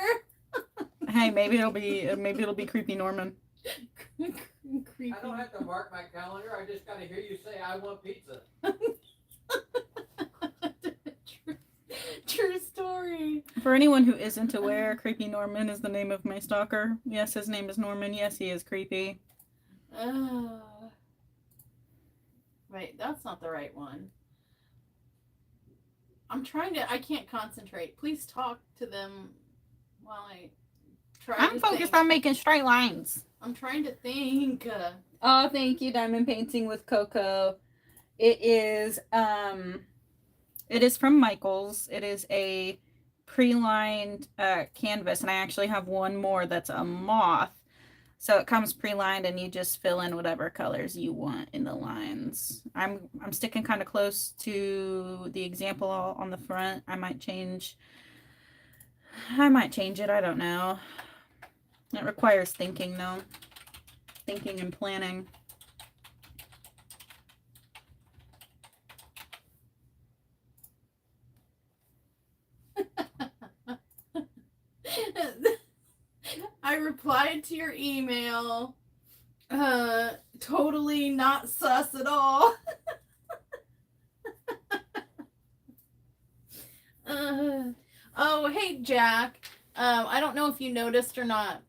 Hey, maybe it'll be creepy Norman. Creepy. I don't have to mark my calendar. I just gotta hear you say I want pizza. True story. For anyone who isn't aware, Creepy Norman is the name of my stalker. Yes, his name is Norman. Yes, he is creepy. Wait, that's not the right one. I can't concentrate. Please talk to them while I try I'm focused think. on making straight lines. I'm trying to think. Oh, thank you, Diamond Painting with Coco. It is from Michaels. It is a pre-lined canvas, and I actually have one more that's a moth. So it comes pre-lined, and you just fill in whatever colors you want in the lines. I'm sticking kind of close to the example on the front. I might change it. I don't know. It requires thinking, though. Thinking and planning. I replied to your email. Totally not sus at all. Oh, hey, Jack. I don't know if you noticed or not.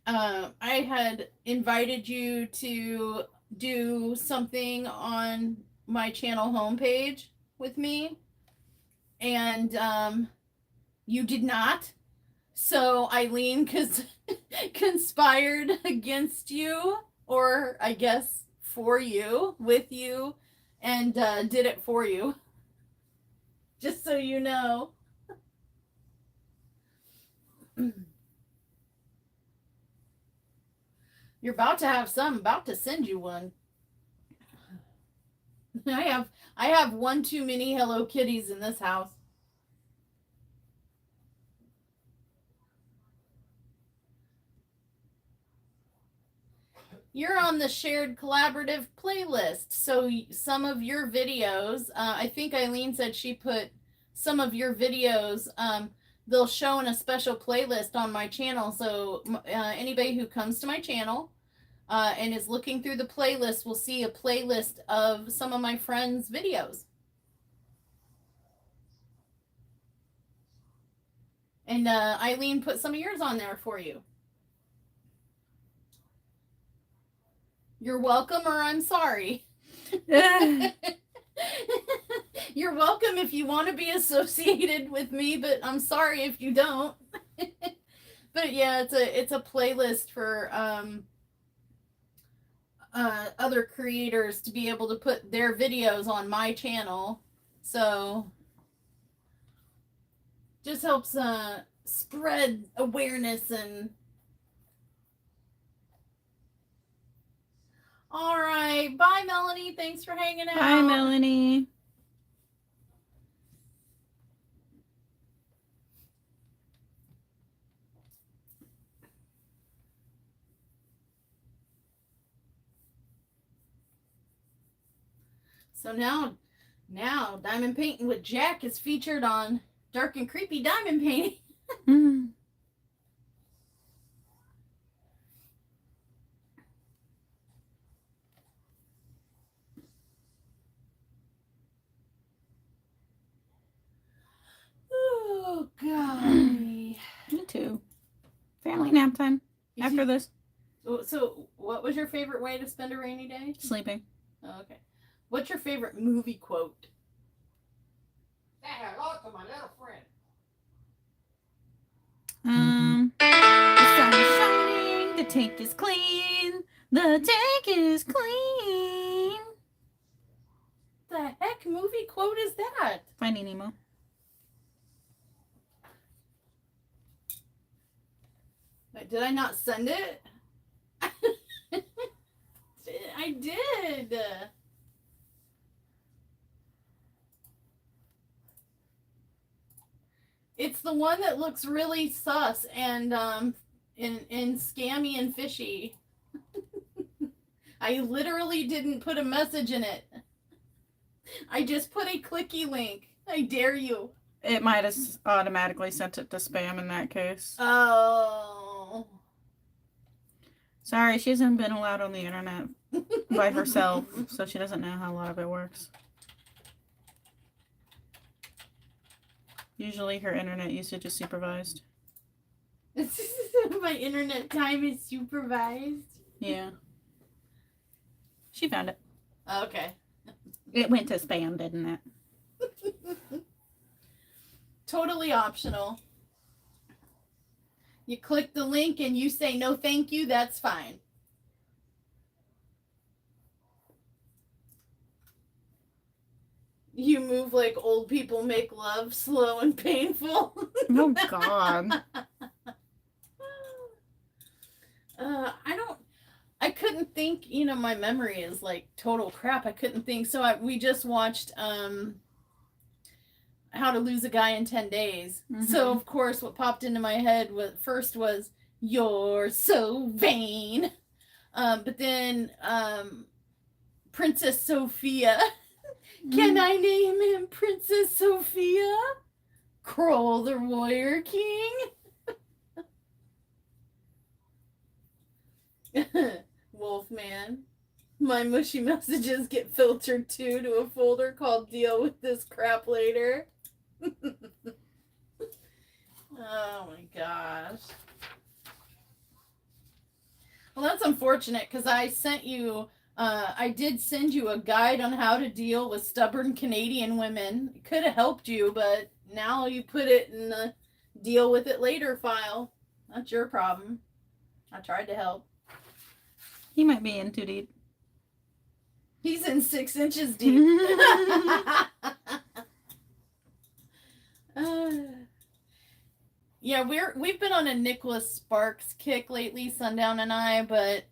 I had invited you to do something on my channel homepage with me, and you did not. So Eileen conspired against you, or I guess for you, with you, and did it for you. Just so you know. You're about to have some. I'm about to send you one. I have one too many Hello Kitties in this house. You're on the shared collaborative playlist, so some of your videos, I think Eileen said she put some of your videos, they'll show in a special playlist on my channel, so anybody who comes to my channel and is looking through the playlist will see a playlist of some of my friends' videos. And Eileen put some of yours on there for you. You're welcome, or I'm sorry. You're welcome if you want to be associated with me, but I'm sorry if you don't. But yeah, it's a playlist for other creators to be able to put their videos on my channel. So just helps spread awareness. And all right, bye, Melanie. Thanks for hanging out. Bye, Melanie. So now Diamond Painting with Jack is featured on Dark and Creepy Diamond Painting. Mm. Oh, golly. Me too. Family nap time after this. So what was your favorite way to spend a rainy day? Sleeping. Oh, okay. What's your favorite movie quote? Say hello to my little friend. The sun is shining, the tank is clean, the tank is clean. The heck movie quote is that? Finding Nemo. Wait, did I not send it? I did. It's the one that looks really sus and scammy and fishy. I literally didn't put a message in it. I just put a clicky link. I dare you. It might have automatically sent it to spam in that case. Oh. Sorry, she hasn't been allowed on the internet by herself, so she doesn't know how a lot of it works. Usually her internet usage is supervised. My internet time is supervised. Yeah. She found it. Okay. It went to spam, didn't it? Totally optional. You click the link and you say no thank you, that's fine. You move like old people make love, slow and painful. Oh, God. I couldn't think, my memory is like total crap. I couldn't think. So we just watched How to Lose a Guy in 10 Days. Mm-hmm. So, of course, what popped into my head was, you're so vain. But then Princess Sophia. Can I name him Princess Sophia? Kroll the Warrior King. Wolfman. My mushy messages get filtered too to a folder called Deal with This Crap Later. Oh my gosh. Well, that's unfortunate because I did send you a guide on how to deal with stubborn Canadian women. It could have helped you, but now you put it in the deal with it later file. That's your problem. I tried to help. He might be in too deep. He's in 6 inches deep. Yeah, we've been on a Nicholas Sparks kick lately, Sundown and I, but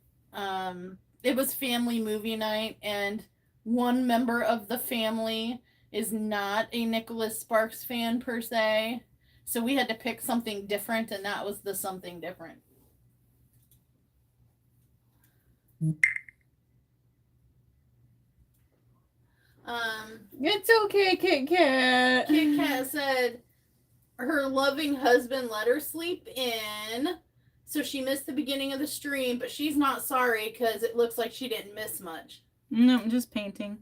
it was family movie night, and one member of the family is not a Nicholas Sparks fan per se, so we had to pick something different, and that was the something different. It's okay, Kit Kat. Kit Kat said her loving husband let her sleep in, so she missed the beginning of the stream, but she's not sorry because it looks like she didn't miss much. No, I'm just painting.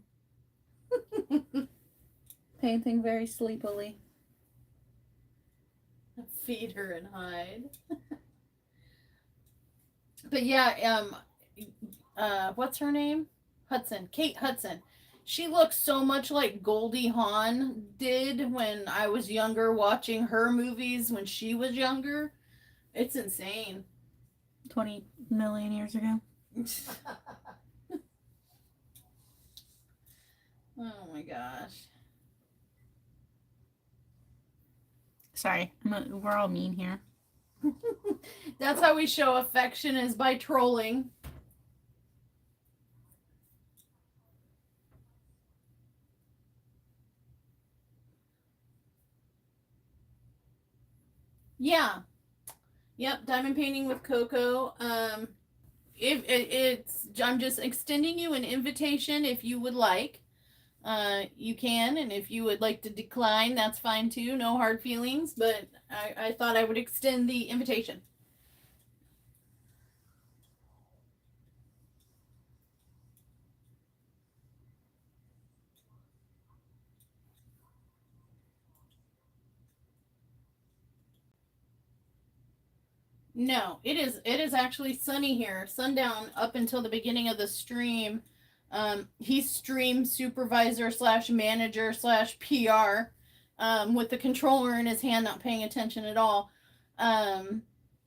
Painting very sleepily. Feed her and hide. But yeah, what's her name? Hudson. Kate Hudson. She looks so much like Goldie Hawn did when I was younger, watching her movies when she was younger. It's insane. 20 million years ago. Oh my gosh. Sorry, we're all mean here. That's how we show affection, is by trolling. Yeah. Yep, diamond painting with Coco. I'm just extending you an invitation if you would like. You can, and if you would like to decline, that's fine too. No hard feelings, but I thought I would extend the invitation. No, it is actually sunny here. Sundown up until the beginning of the stream. He's stream supervisor / manager / PR, with the controller in his hand, not paying attention at all.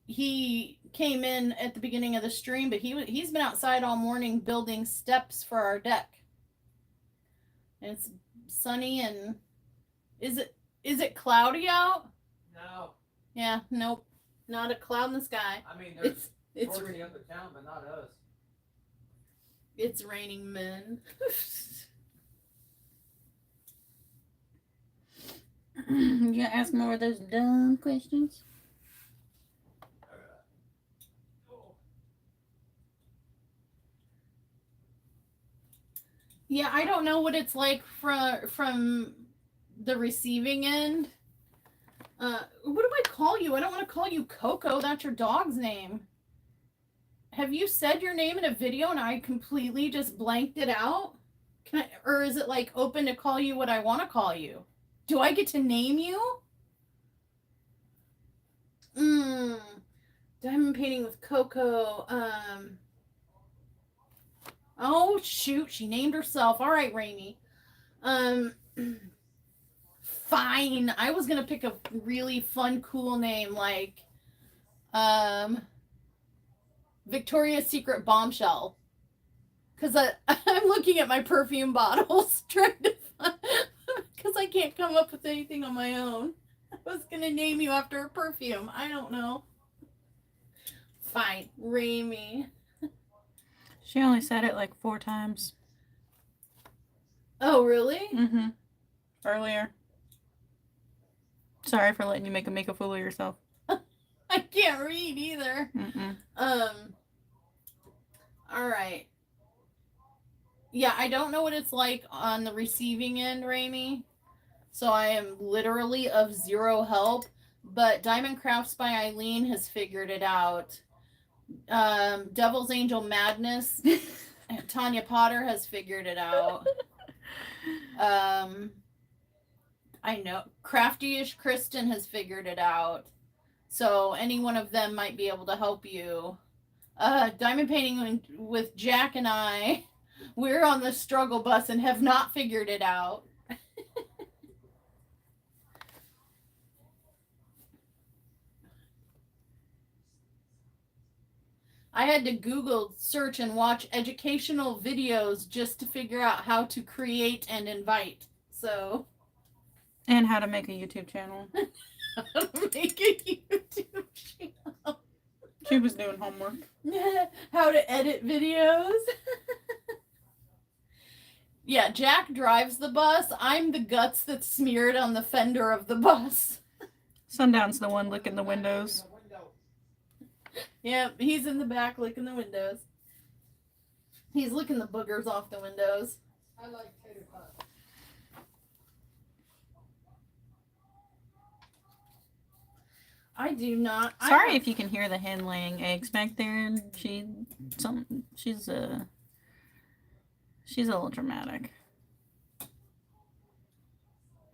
He came in at the beginning of the stream, but he's been outside all morning building steps for our deck. And it's sunny, and is it cloudy out? No. Yeah, nope. Not a cloud in the sky. I mean, there's It's already up in town, but not us. It's raining men. You gonna ask more of those dumb questions? Yeah, I don't know what it's like from the receiving end. What do I call you? I don't want to call you Coco. That's your dog's name. Have you said your name in a video and I completely just blanked it out? Can I, or is it like open to call you what I want to call you? Do I get to name you? Diamond painting with Coco. Oh shoot, she named herself. All right, Rainy. Fine. I was gonna pick a really fun, cool name like Victoria's Secret Bombshell. Because I'm looking at my perfume bottles trying to find, because I can't come up with anything on my own. I was going to name you after a perfume. I don't know. Fine. Ramy. She only said it like 4 times. Oh, really? Mm-hmm. Earlier. Sorry for letting you make a fool of yourself. I can't read either. Mm-mm. All right. Yeah, I don't know what it's like on the receiving end, Ramy. So I am literally of zero help. But Diamond Crafts by Eileen has figured it out. Devil's Angel Madness, Tanya Potter has figured it out. I know Crafty-ish Kristen has figured it out. So any one of them might be able to help you. Diamond painting with Jack and I, we're on the struggle bus and have not figured it out. I had to Google search and watch educational videos just to figure out how to create and invite. So. And how to make a YouTube channel. How to make a YouTube channel. She was doing homework. How to edit videos. Yeah, Jack drives the bus. I'm the guts that's smeared on the fender of the bus. Sundown's the one licking the windows. Yep, he's in the back licking the windows. He's licking the boogers off the windows. I like tater tots. I do not. Sorry if you can hear the hen laying eggs back there. She's a little dramatic.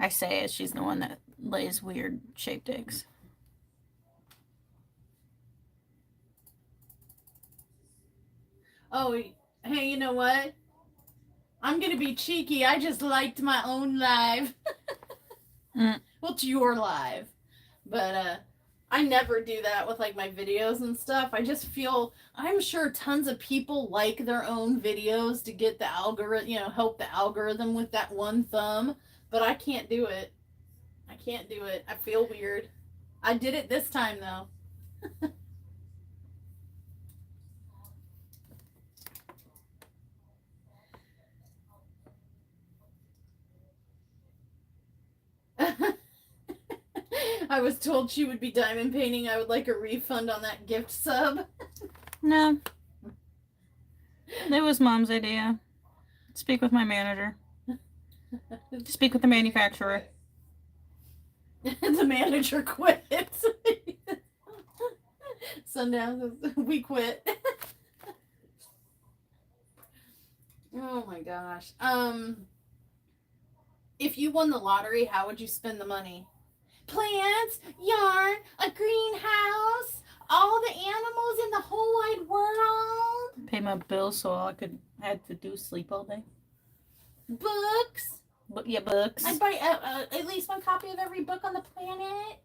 I say it, she's the one that lays weird shaped eggs. Oh, hey, you know what? I'm gonna be cheeky. I just liked my own live. Well, it's your live, but I never do that with like my videos and stuff. I just feel, I'm sure tons of people like their own videos to get the algorithm, help the algorithm with that one thumb, but I can't do it. I can't do it. I feel weird. I did it this time though. I was told she would be diamond painting. I would like a refund on that gift sub. No. It was Mom's idea. Speak with my manager. Speak with the manufacturer. The manager quit. Sundown says, we quit. Oh my gosh. If you won the lottery, how would you spend the money? Plants, yarn, a greenhouse, all the animals in the whole wide world. Pay my bills so I could have to do sleep all day. Books. Yeah, books. I'd buy at least one copy of every book on the planet. I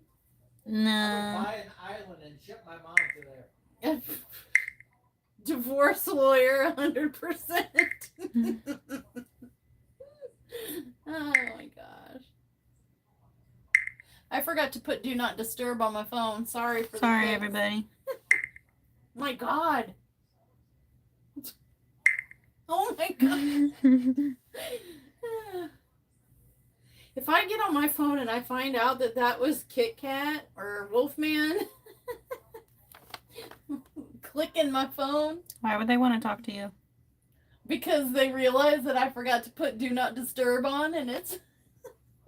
No. would buy an island and ship my mom to there. Divorce lawyer, 100%. Oh my gosh. I forgot to put do not disturb on my phone. Sorry for Sorry, the everybody. My God. Oh my God. If I get on my phone and I find out that that was Kit Kat or Wolfman clicking my phone. Why would they want to talk to you? Because they realize that I forgot to put Do Not Disturb on and it's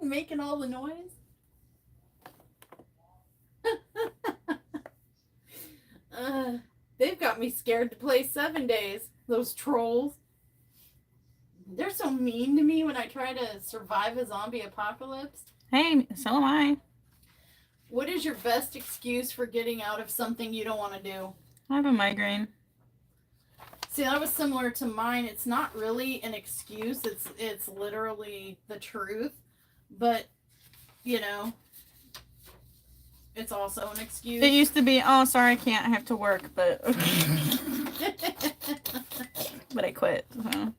making all the noise. They've got me scared to play 7 days. Those trolls. They're so mean to me when I try to survive a zombie apocalypse. Hey, so am I. What is your best excuse for getting out of something you don't want to do? I have a migraine. See, that was similar to mine. It's not really an excuse. It's literally the truth. But, you know, it's also an excuse. It used to be, oh, sorry, I can't. I have to work, but but I quit. So.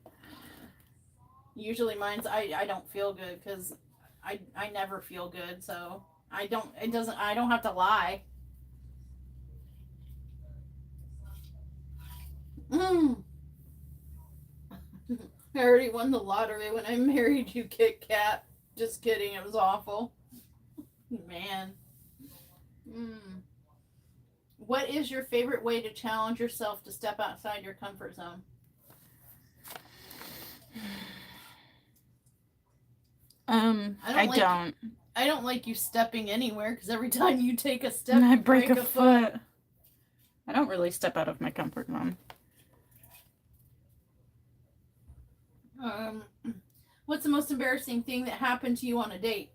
Usually mine's I don't feel good because I never feel good. So I don't have to lie. I already won the lottery when I married you, Kit Kat. Just kidding, it was awful. Man. What is your favorite way to challenge yourself to step outside your comfort zone? I don't like you stepping anywhere because every time you take a step, I you break a foot. I don't really step out of my comfort zone. What's the most embarrassing thing that happened to you on a date?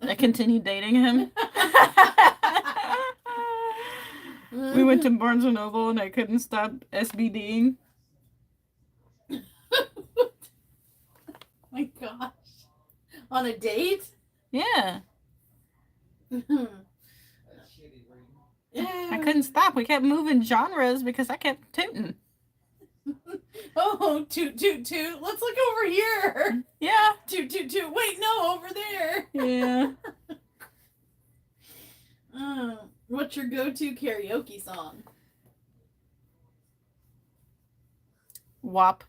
I continued dating him. We went to Barnes & Noble and I couldn't stop SBDing. My gosh. On a date? Yeah. That's shitty, right? I couldn't stop. We kept moving genres because I kept tooting. Oh, toot, toot, toot. Let's look over here. Yeah. Toot, toot, toot. Wait, no, over there. Yeah. What's your go-to karaoke song? WAP.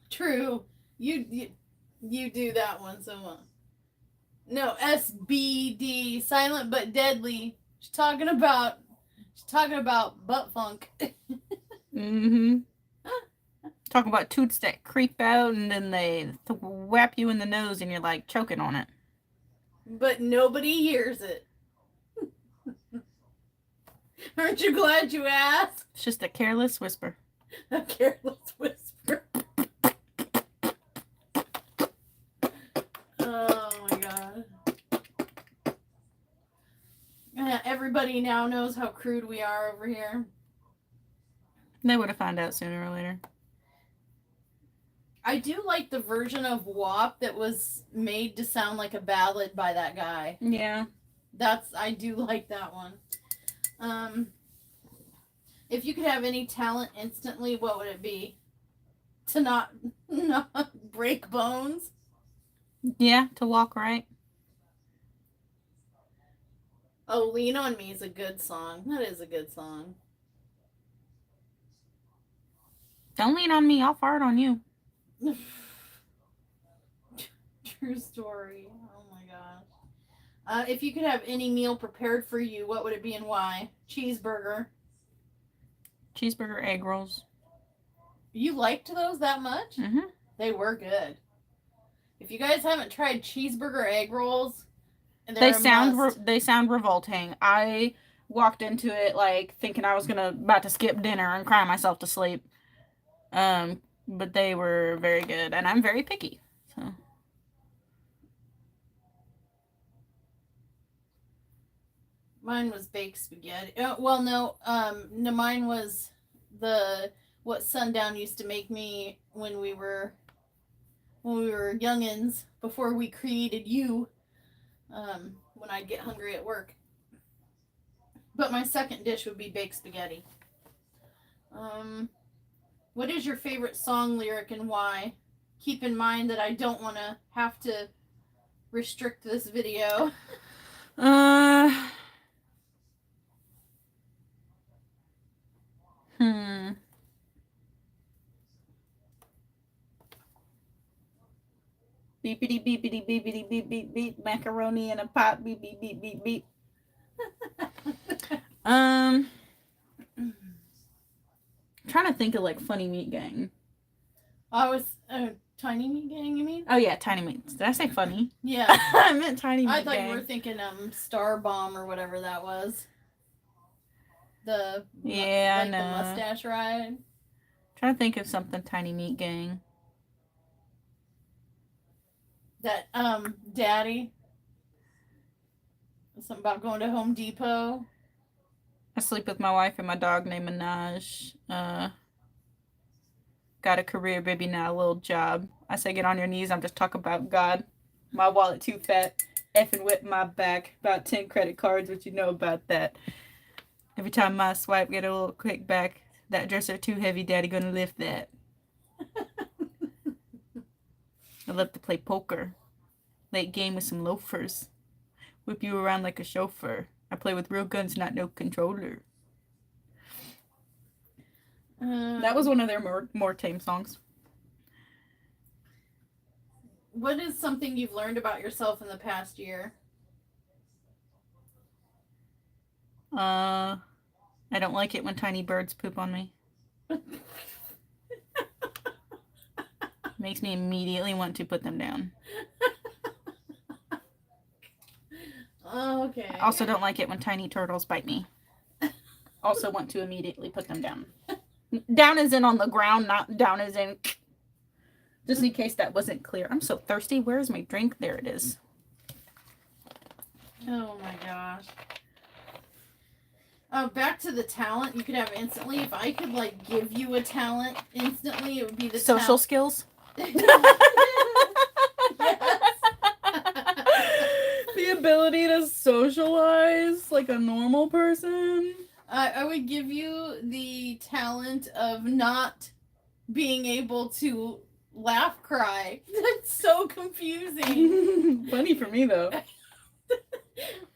True. You do that one so much. No, SBD, silent but deadly. She's talking about butt funk. Mm-hmm. Talk about toots that creep out and then they whap you in the nose and you're like choking on it. But nobody hears it. Aren't you glad you asked? It's just a careless whisper. A careless whisper. Oh my god. Everybody now knows how crude we are over here. They would have found out sooner or later. I do like the version of WAP that was made to sound like a ballad by that guy. Yeah. I do like that one. If you could have any talent instantly, what would it be? To not break bones? Yeah, to walk right. Oh, Lean on Me is a good song. That is a good song. Don't lean on me. I'll fart on you. True story. Oh my gosh. If you could have any meal prepared for you, what would it be and why? Cheeseburger. Cheeseburger, egg rolls. You liked those that much? Mm-hmm. They were good. If you guys haven't tried cheeseburger egg rolls, They sound revolting. I walked into it like thinking I was about to skip dinner and cry myself to sleep. But they were very good, and I'm very picky. So mine was baked spaghetti. No, mine was what Sundown used to make me when we were youngins before we created you. When I'd get hungry at work. But my second dish would be baked spaghetti. What is your favorite song lyric and why? Keep in mind that I don't want to have to restrict this video. Beepity beepity beepity beep beep beep. Macaroni in a pot. Beep beep beep beep beep. Trying trying to think of like funny meat gang. I was Tiny Meat Gang, you mean? Oh yeah, tiny meats. Did I say funny? Yeah. I meant tiny meat I thought gang. you were thinking Star Bomb or whatever that was. The Yeah, the no. mustache ride. Trying to think of something tiny meat gang. That Daddy. Something about going to Home Depot. I sleep with my wife and my dog named Minaj. Got a career, baby, not a little job. I say get on your knees, I'm just talking about God. My wallet too fat, effing whip my back. About 10 credit cards, what you know about that. Every time my swipe get a little quick back, that dresser too heavy, daddy gonna lift that. I love to play poker. Late game with some loafers. Whip you around like a chauffeur. I play with real guns, not no controller. That was one of their more tame songs. What is something you've learned about yourself in the past year? I don't like it when tiny birds poop on me. Makes me immediately want to put them down. Okay. I also don't like it when tiny turtles bite me. Also want to immediately put them down. Down as in on the ground, not down as in... Just in case that wasn't clear. I'm so thirsty. Where's my drink? There it is. Oh my gosh. Back to the talent you could have instantly. If I could like give you a talent instantly, it would be the Social skills. The ability to socialize like a normal person. I would give you the talent of not being able to laugh cry. That's so confusing. Funny for me though.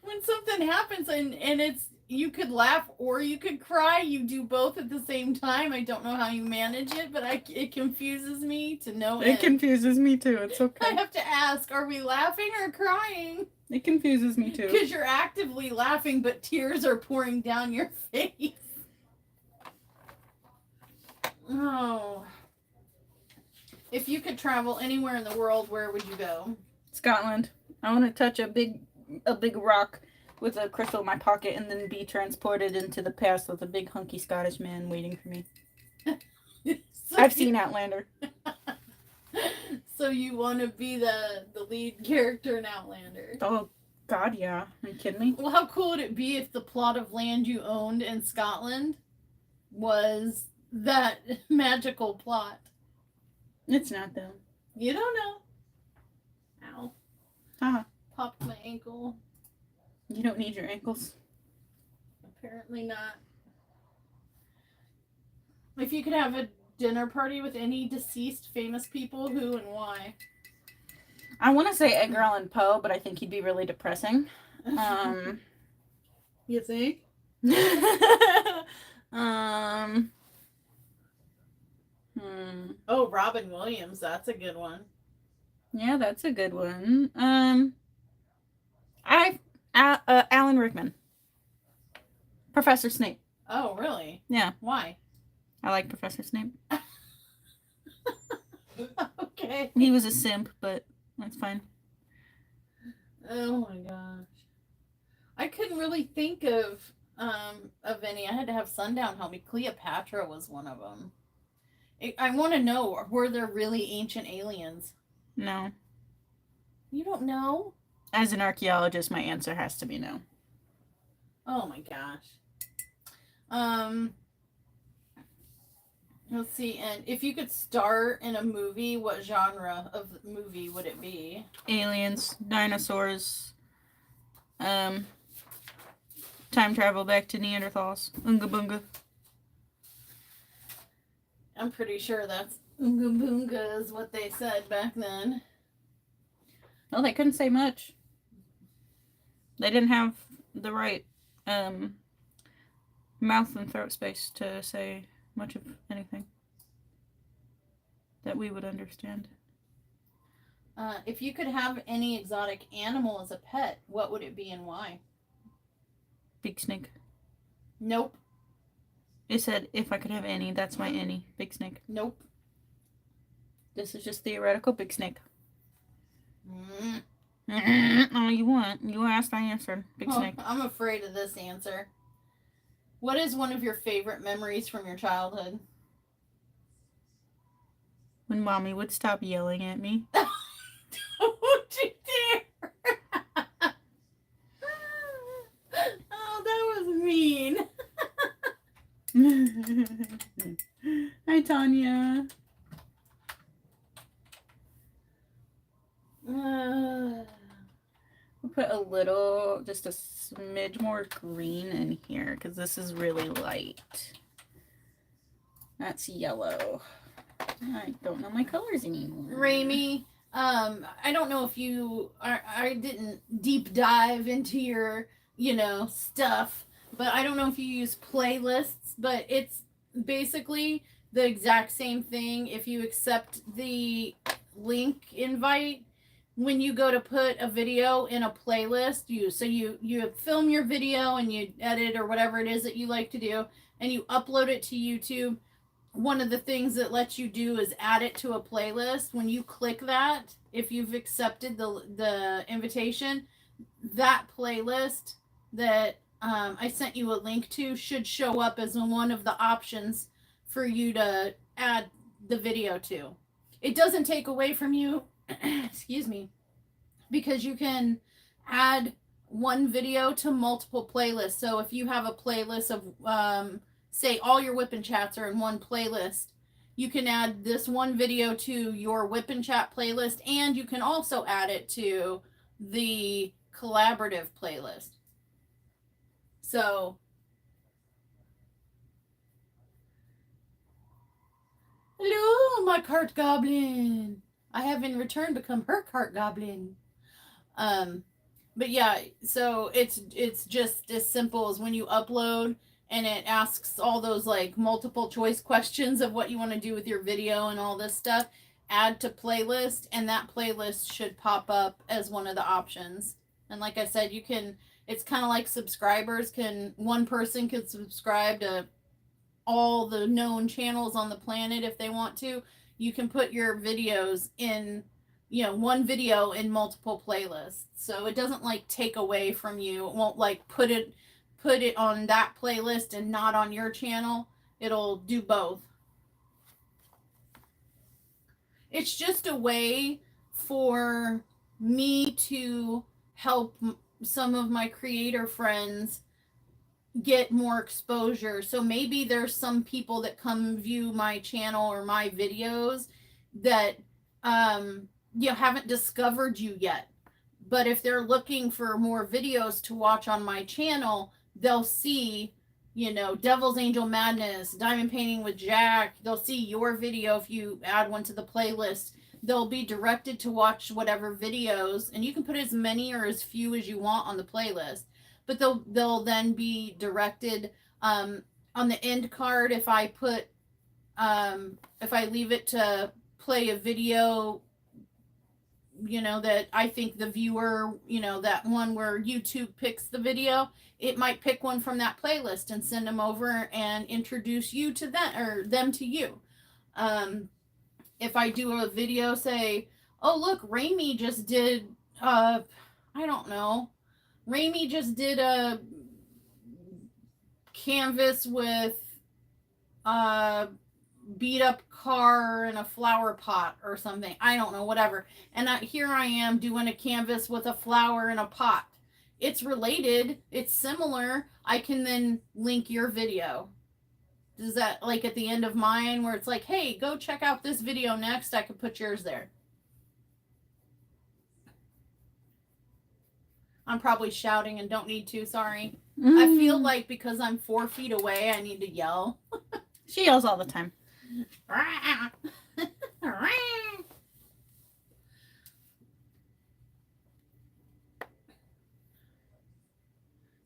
When something happens and it's you could laugh or you could cry, you do both at the same time. I don't know how you manage it, but it confuses me to no end. It confuses me too. It's I okay. have to ask, are we laughing or crying? It confuses me too. Because you're actively laughing, but tears are pouring down your face. Oh. If you could travel anywhere in the world, where would you go? Scotland. I want to touch a big rock with a crystal in my pocket and then be transported into the past with a big hunky Scottish man waiting for me. I've seen Outlander. So you want to be the lead character in Outlander? Oh, God, yeah. Are you kidding me? Well, how cool would it be if the plot of land you owned in Scotland was that magical plot? It's not, though. You don't know. Ow. Haha. Popped my ankle. You don't need your ankles. Apparently not. If you could have a dinner party with any deceased famous people, who and why? I want to say Edgar Allan Poe, but I think he'd be really depressing. You think? Oh, Robin Williams. That's a good one. Yeah, that's a good one. Alan Rickman. Professor Snape. Oh, really? Yeah. Why? I like Professor Snape. Okay. He was a simp, but that's fine. Oh my gosh. I couldn't really think of any. I had to have Sundown help me. Cleopatra was one of them. I want to know, were there really ancient aliens? No. You don't know? As an archaeologist, my answer has to be no. Oh my gosh. Let's see. And if you could star in a movie, what genre of movie would it be? Aliens, dinosaurs, time travel back to Neanderthals, Oonga Boonga. I'm pretty sure that's Oonga Boonga is what they said back then. Well, they couldn't say much. They didn't have the right mouth and throat space to say much of anything that we would understand. If you could have any exotic animal as a pet, what would it be and why? Big snake. Nope. It said, if I could have any, that's my any. Big snake. Nope. This is just theoretical big snake. Mm. All you want. You asked, I answered. Big Oh, snake. I'm afraid of this answer. What is one of your favorite memories from your childhood? When mommy would stop yelling at me. Don't you dare! Oh, that was mean. Hi, Tanya. We'll put a little, just a smidge more green in here because this is really light. That's yellow. I don't know my colors anymore. Rami, I don't know if I didn't deep dive into your, stuff, but I don't know if you use playlists, but it's basically the exact same thing. If you accept the link invite, when you go to put a video in a playlist, you film your video and you edit or whatever it is that you like to do, and you upload it to YouTube. One of the things that lets you do is add it to a playlist. When you click that, if you've accepted the invitation, that playlist that I sent you a link to should show up as one of the options for you to add the video to. It doesn't take away from you, excuse me, because you can add one video to multiple playlists. So if you have a playlist of say all your whip and chats are in one playlist, you can add this one video to your whip and chat playlist, and you can also add it to the collaborative playlist. So, hello, my cart goblin. I have in return become her cart goblin. But yeah, so it's just as simple as when you upload and it asks all those like multiple choice questions of what you want to do with your video and all this stuff, add to playlist, and that playlist should pop up as one of the options. And like I said, it's kind of like subscribers one person could subscribe to all the known channels on the planet if they want to. You can put your videos in one video in multiple playlists, so it doesn't like take away from you. It won't like put it on that playlist and not on your channel. It'll do both. It's just a way for me to help some of my creator friends get more exposure. So maybe there's some people that come view my channel or my videos that haven't discovered you yet. But if they're looking for more videos to watch on my channel, they'll see, Devil's Angel Madness, Diamond Painting with Jack. They'll see your video if you add one to the playlist. They'll be directed to watch whatever videos, and you can put as many or as few as you want on the playlist. But they'll then be directed on the end card. If I leave it to play a video, that I think the viewer, that one where YouTube picks the video, it might pick one from that playlist and send them over and introduce you to them or them to you. If I do a video, say, oh look, Rami just did I don't know, Rami just did a canvas with a beat up car and a flower pot or something. I don't know, whatever. And here I am doing a canvas with a flower and a pot. It's related. It's similar. I can then link your video. Does that, like at the end of mine where it's like, hey, go check out this video next, I could put yours there. I'm probably shouting and don't need to, sorry. I feel like because I'm 4 feet away, I need to yell. She yells all the time.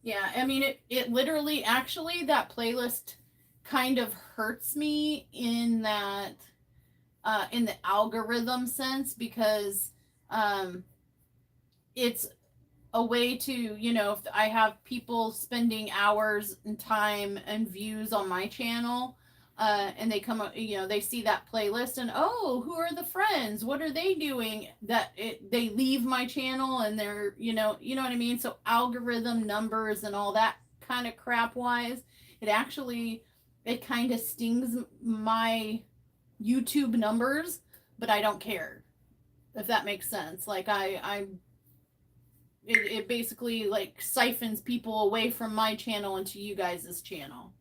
Yeah, I mean, it literally, actually, that playlist kind of hurts me in that, in the algorithm sense, because it's a way to, you know, if I have people spending hours and time and views on my channel, and they come up, you know, they see that playlist and, oh, who are the friends? What are they doing? They leave my channel and they're, you know what I mean? So algorithm numbers and all that kind of crap wise, it kind of stings my YouTube numbers, but I don't care, if that makes sense. Like it basically like siphons people away from my channel into you guys' channel.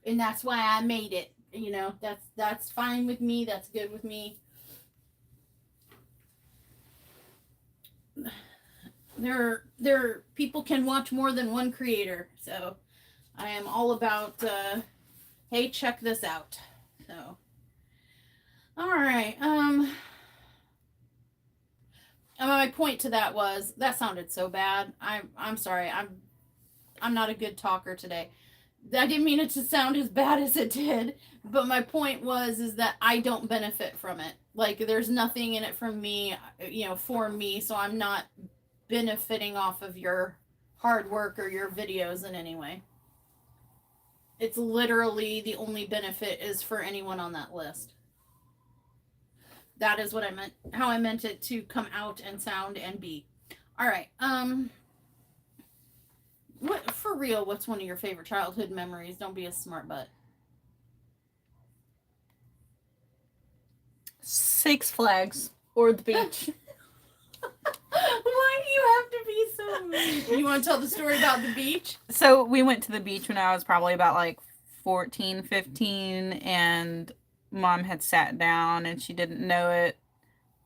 And that's why I made it. You know, that's fine with me. That's good with me. There people can watch more than one creator. So I am all about hey, check this out. So all right. My point to that was that sounded so bad. I'm sorry. I'm not a good talker today. I didn't mean it to sound as bad as it did, but my point is that I don't benefit from it. Like there's nothing in it from me, you know, for me, so I'm not benefiting off of your hard work or your videos in any way. It's literally the only benefit is for anyone on that list. That is what I meant, how I meant it to come out and sound and be. All right. What for real? What's one of your favorite childhood memories? Don't be a smart butt. Six Flags or the beach. Why do you have to be so mean? You want to tell the story about the beach? So we went to the beach when I was probably about like 14, 15, and Mom had sat down and she didn't know it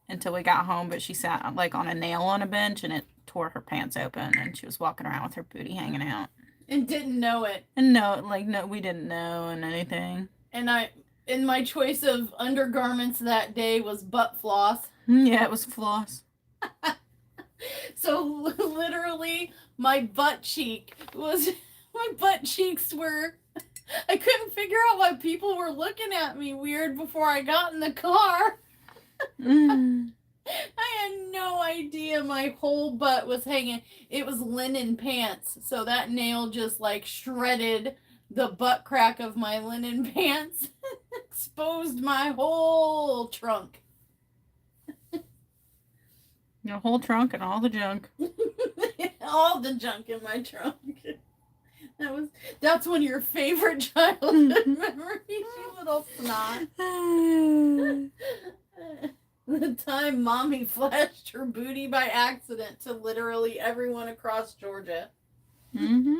until we got home, but she sat like on a nail on a bench and it tore her pants open and she was walking around with her booty hanging out. And didn't know it. And no, we didn't know and anything. And my choice of undergarments that day was butt floss. Yeah, it was floss. So literally my butt cheeks were, I couldn't figure out why people were looking at me weird before I got in the car. I had no idea my whole butt was hanging. It was linen pants, so that nail just like shredded the butt crack of my linen pants. Exposed my whole trunk. Your whole trunk and all the junk. All the junk in my trunk. That's one of your favorite childhood memories, you little snot. The time Mommy flashed her booty by accident to literally everyone across Georgia. Mm-hmm.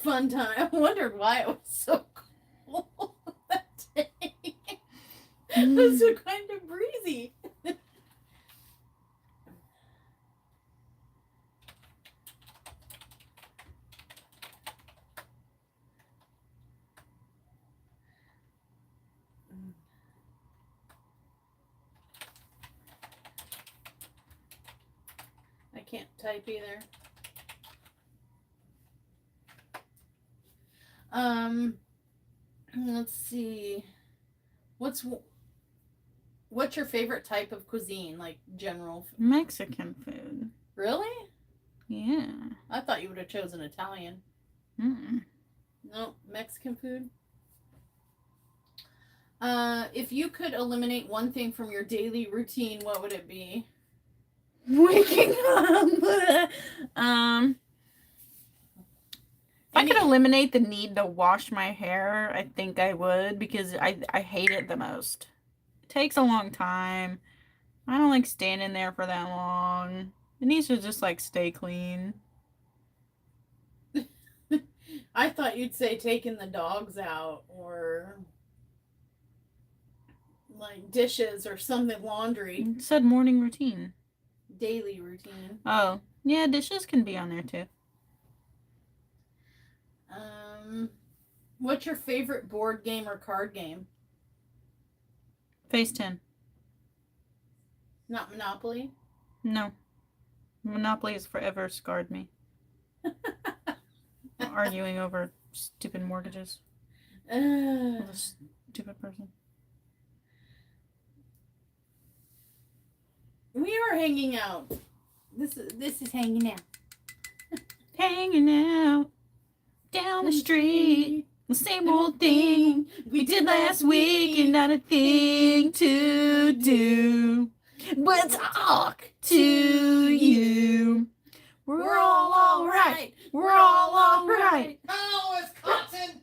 Fun time. I wondered why it was so cold that day. It was so kind of breezy. I can't type either. Let's see. What's your favorite type of cuisine? Like general Mexican food. Really? Yeah. I thought you would have chosen Italian. Mm-mm. No, Mexican food. If you could eliminate one thing from your daily routine, what would it be? Waking up. If I could eliminate the need to wash my hair, I think I would, because I hate it the most. It takes a long time. I don't like standing there for that long. It needs to just like stay clean. I thought you'd say taking the dogs out or like dishes or something, laundry. It said morning routine. Daily routine. Oh, yeah, dishes can be on there too. What's your favorite board game or card game? Phase 10. Not Monopoly? No. Monopoly has forever scarred me. Arguing over stupid mortgages with a stupid person. We are hanging out. This is hanging out. Hanging out down the street. The same old thing we did last week, and not a thing to do but talk to you. We're all alright. We're all alright. Oh, it's cotton.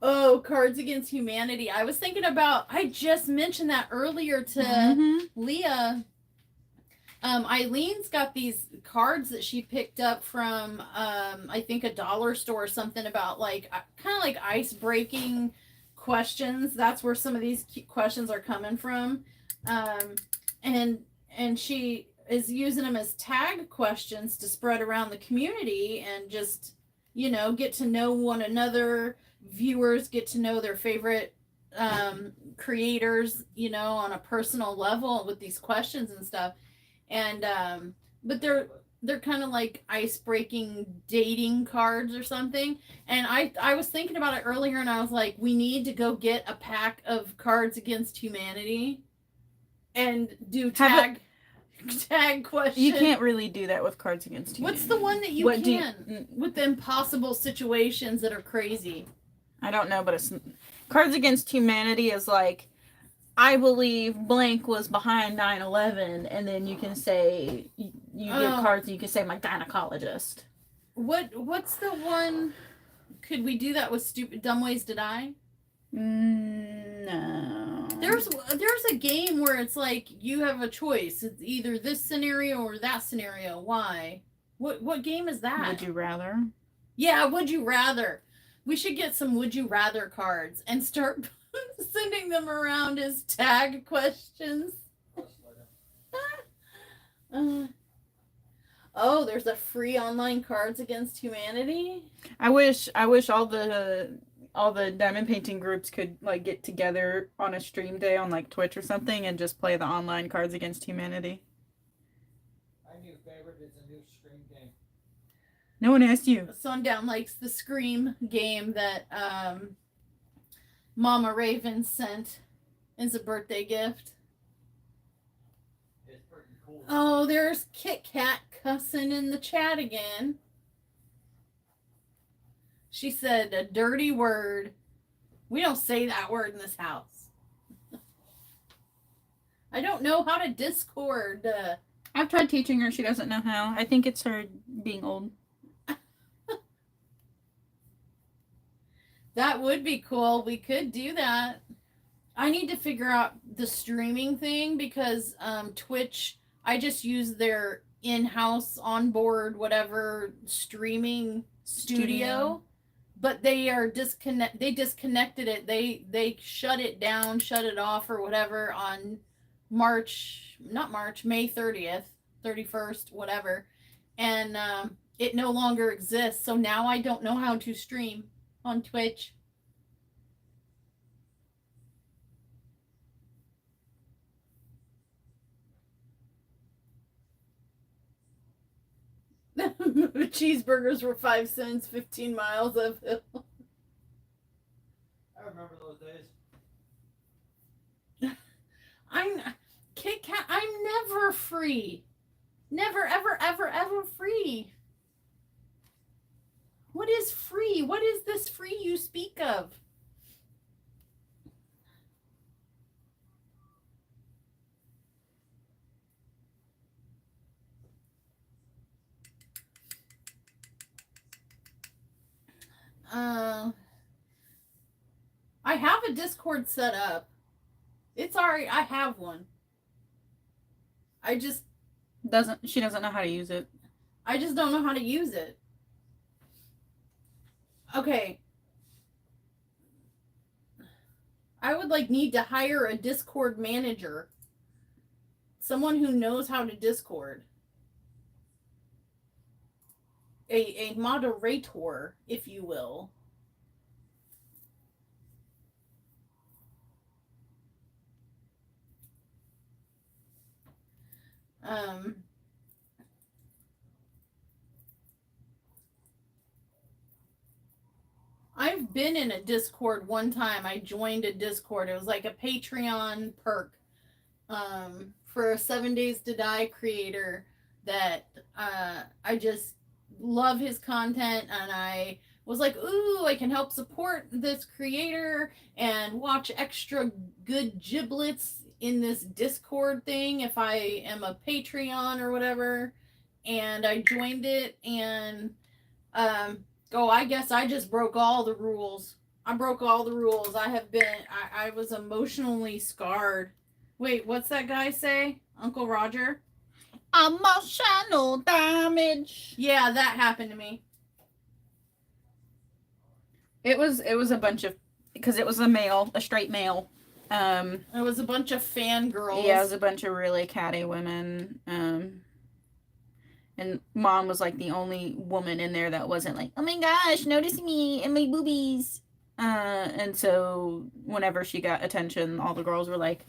Oh, Cards Against Humanity. I was thinking about, I just mentioned that earlier to Leah. Eileen's got these cards that she picked up from, I think a dollar store or something about like, kind of like ice breaking questions. That's where some of these questions are coming from. And she is using them as tag questions to spread around the community and just, get to know one another. Viewers get to know their favorite creators, on a personal level with these questions and stuff. And but they're kind of like ice breaking dating cards or something. And I was thinking about it earlier, and I was like, we need to go get a pack of Cards Against Humanity and do tag questions. You can't really do that with Cards Against Humanity. What's the one that you can with the impossible situations that are crazy? I don't know, but it's Cards Against Humanity is like, I believe blank was behind 9/11, and then you can say you get cards and you can say my gynecologist. What's the one? Could we do that with Stupid Dumb Ways to Die? No. There's a game where it's like you have a choice. It's either this scenario or that scenario. Why? What game is that? Would you rather? Yeah, Would You Rather. We should get some Would You Rather cards and start sending them around as tag questions. There's a free online Cards Against Humanity. I wish all the diamond painting groups could like get together on a stream day on like Twitch or something and just play the online Cards Against Humanity. My new favorite is a new stream game. No one asked you. Sundown likes the Scream game that Mama Raven sent as a birthday gift. It's pretty cool. Oh, there's Kit Kat cussing in the chat again. She said a dirty word. We don't say that word in this house. I don't know how to Discord. I've tried teaching her. She doesn't know how. I think it's her being old. That would be cool. We could do that. I need to figure out the streaming thing because Twitch, I just use their in-house onboard whatever streaming studio. But they are they disconnected it. They shut it down, shut it off or whatever on May 30th, 31st, whatever. And it no longer exists. So now I don't know how to stream on Twitch. Cheeseburgers were 5 cents, 15 miles uphill. I remember those days. Kit Kat, I'm never free. Never, ever, ever, ever free. What is free? What is this free you speak of? I have a Discord set up. It's already, I have one. She doesn't know how to use it. I just don't know how to use it. Okay. I would need to hire a Discord manager. Someone who knows how to Discord. A moderator, if you will. I've been in a Discord one time. I joined a Discord. It was like a Patreon perk for a 7 Days to Die creator that I just love his content, and I was like, ooh, I can help support this creator and watch extra good giblets in this Discord thing if I am a Patreon or whatever. And I joined it, and I guess I just broke all the rules. I broke all the rules. I was emotionally scarred. Wait, what's that guy say? Uncle Roger? Emotional damage. Yeah, that happened to me. It was a bunch of, because it was a straight male. It was a bunch of fangirls. Yeah, it was a bunch of really catty women. And Mom was like the only woman in there that wasn't like, oh my gosh, notice me and my boobies. And so whenever she got attention, all the girls were like,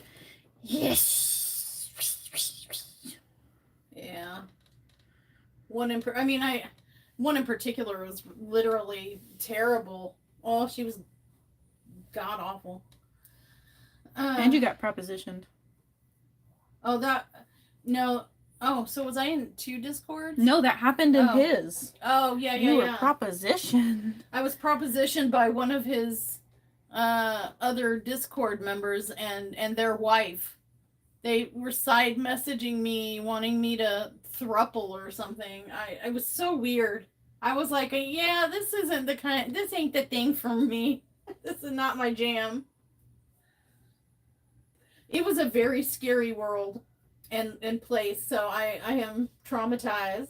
yes. Yeah. One in particular was literally terrible. Oh, she was god awful. And you got propositioned. Oh, no. Oh, so was I in 2 Discords? No, that happened in his. Oh, yeah. You were propositioned. I was propositioned by one of his other Discord members and their wife. They were side messaging me, wanting me to thruple or something. It was so weird. I was like, yeah, this ain't the thing for me. This is not my jam. It was a very scary world and place, so I am traumatized.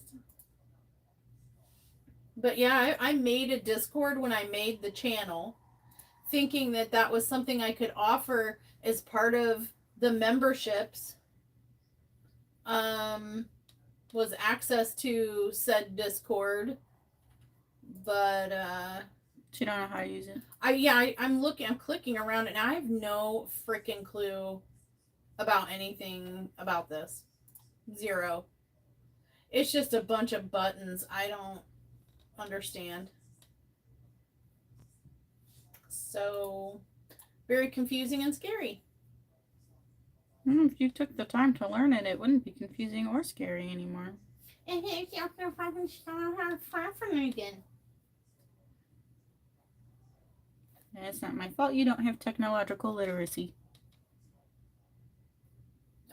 But yeah, I made a Discord when I made the channel, thinking that was something I could offer as part of the memberships. Was access to said Discord, but you don't know how to use it. I'm clicking around it, and I have no freaking clue about anything about this. Zero. It's just a bunch of buttons. I don't understand. So, very confusing and scary. If you took the time to learn it, it wouldn't be confusing or scary anymore. And it's after fucking starting again. And it's not my fault you don't have technological literacy.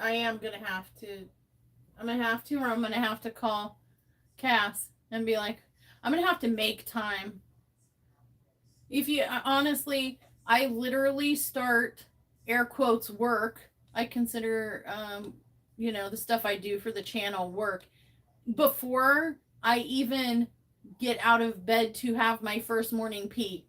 I am gonna have to. I'm gonna have to, or I'm gonna have to call Cass and be like, I'm gonna have to make time. If you honestly, I literally start air quotes work. I consider, the stuff I do for the channel work before I even get out of bed to have my first morning pee.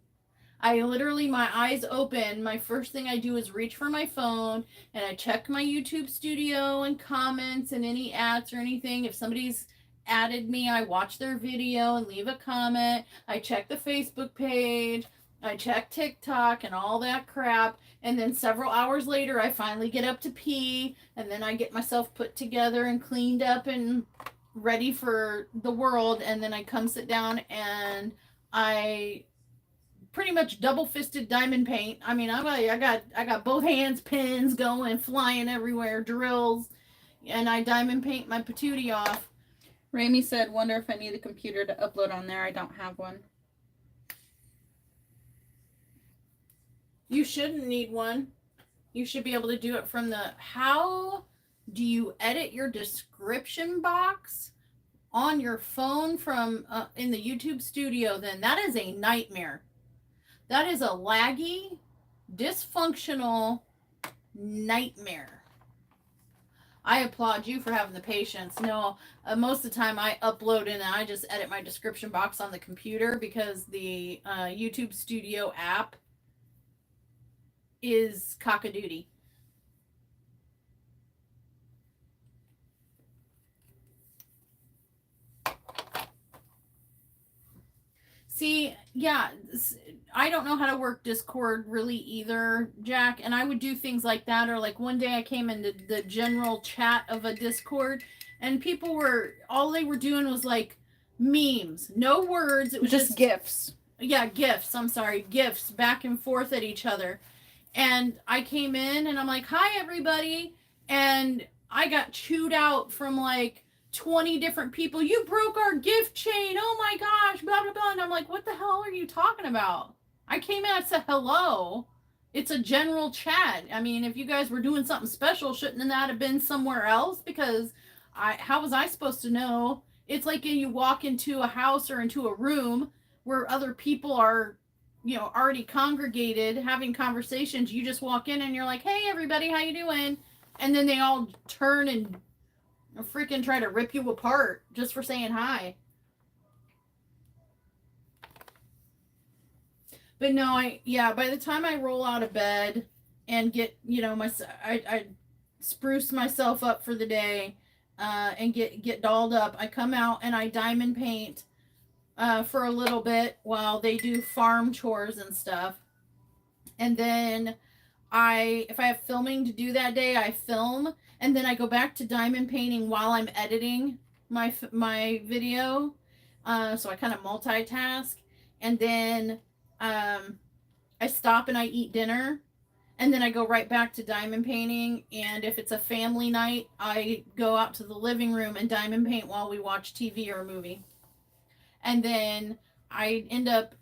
I literally, my eyes open, my first thing I do is reach for my phone and I check my YouTube studio and comments and any ads or anything. If somebody's added me, I watch their video and leave a comment. I check the Facebook page. I check TikTok and all that crap. And then several hours later, I finally get up to pee. And then I get myself put together and cleaned up and ready for the world. And then I come sit down and I pretty much double-fisted diamond paint. I mean, I got both hands, pins going, flying everywhere, drills. And I diamond paint my patootie off. Rami said, wonder if I need a computer to upload on there. I don't have one. You shouldn't need one. You should be able to do it from how do you edit your description box on your phone from in the YouTube studio? Then that is a nightmare. That is a laggy, dysfunctional nightmare. I applaud you for having the patience. No, most of the time I upload and I just edit my description box on the computer because the YouTube Studio app is cock-a-doodle. See, yeah, I don't know how to work Discord really either, Jack, and I would do things like that, or like one day I came into the general chat of a Discord, and people all they were doing was like memes, no words, it was just GIFs. Yeah, gifts. I'm sorry, gifts back and forth at each other. And I came in and I'm like, "Hi, everybody," and I got chewed out from like 20 different people. "You broke our gift chain. Oh my gosh, blah blah blah." And I'm like, "What the hell are you talking about? I came in, I said hello. It's a general chat. I mean, if you guys were doing something special, shouldn't that have been somewhere else? Because how was I supposed to know? It's like you walk into a house or into a room where other people are, already congregated having conversations. You just walk in and you're like, "Hey, everybody, how you doing?" And then they all turn and freaking try to rip you apart just for saying hi. But no, by the time I roll out of bed and get, I spruce myself up for the day, and get dolled up, I come out and I diamond paint for a little bit while they do farm chores and stuff. And then if I have filming to do that day, I film, and then I go back to diamond painting while I'm editing my video. So I kind of multitask, and then I stop and I eat dinner, and then I go right back to diamond painting. And if it's a family night, I go out to the living room and diamond paint while we watch TV or a movie. And then I end up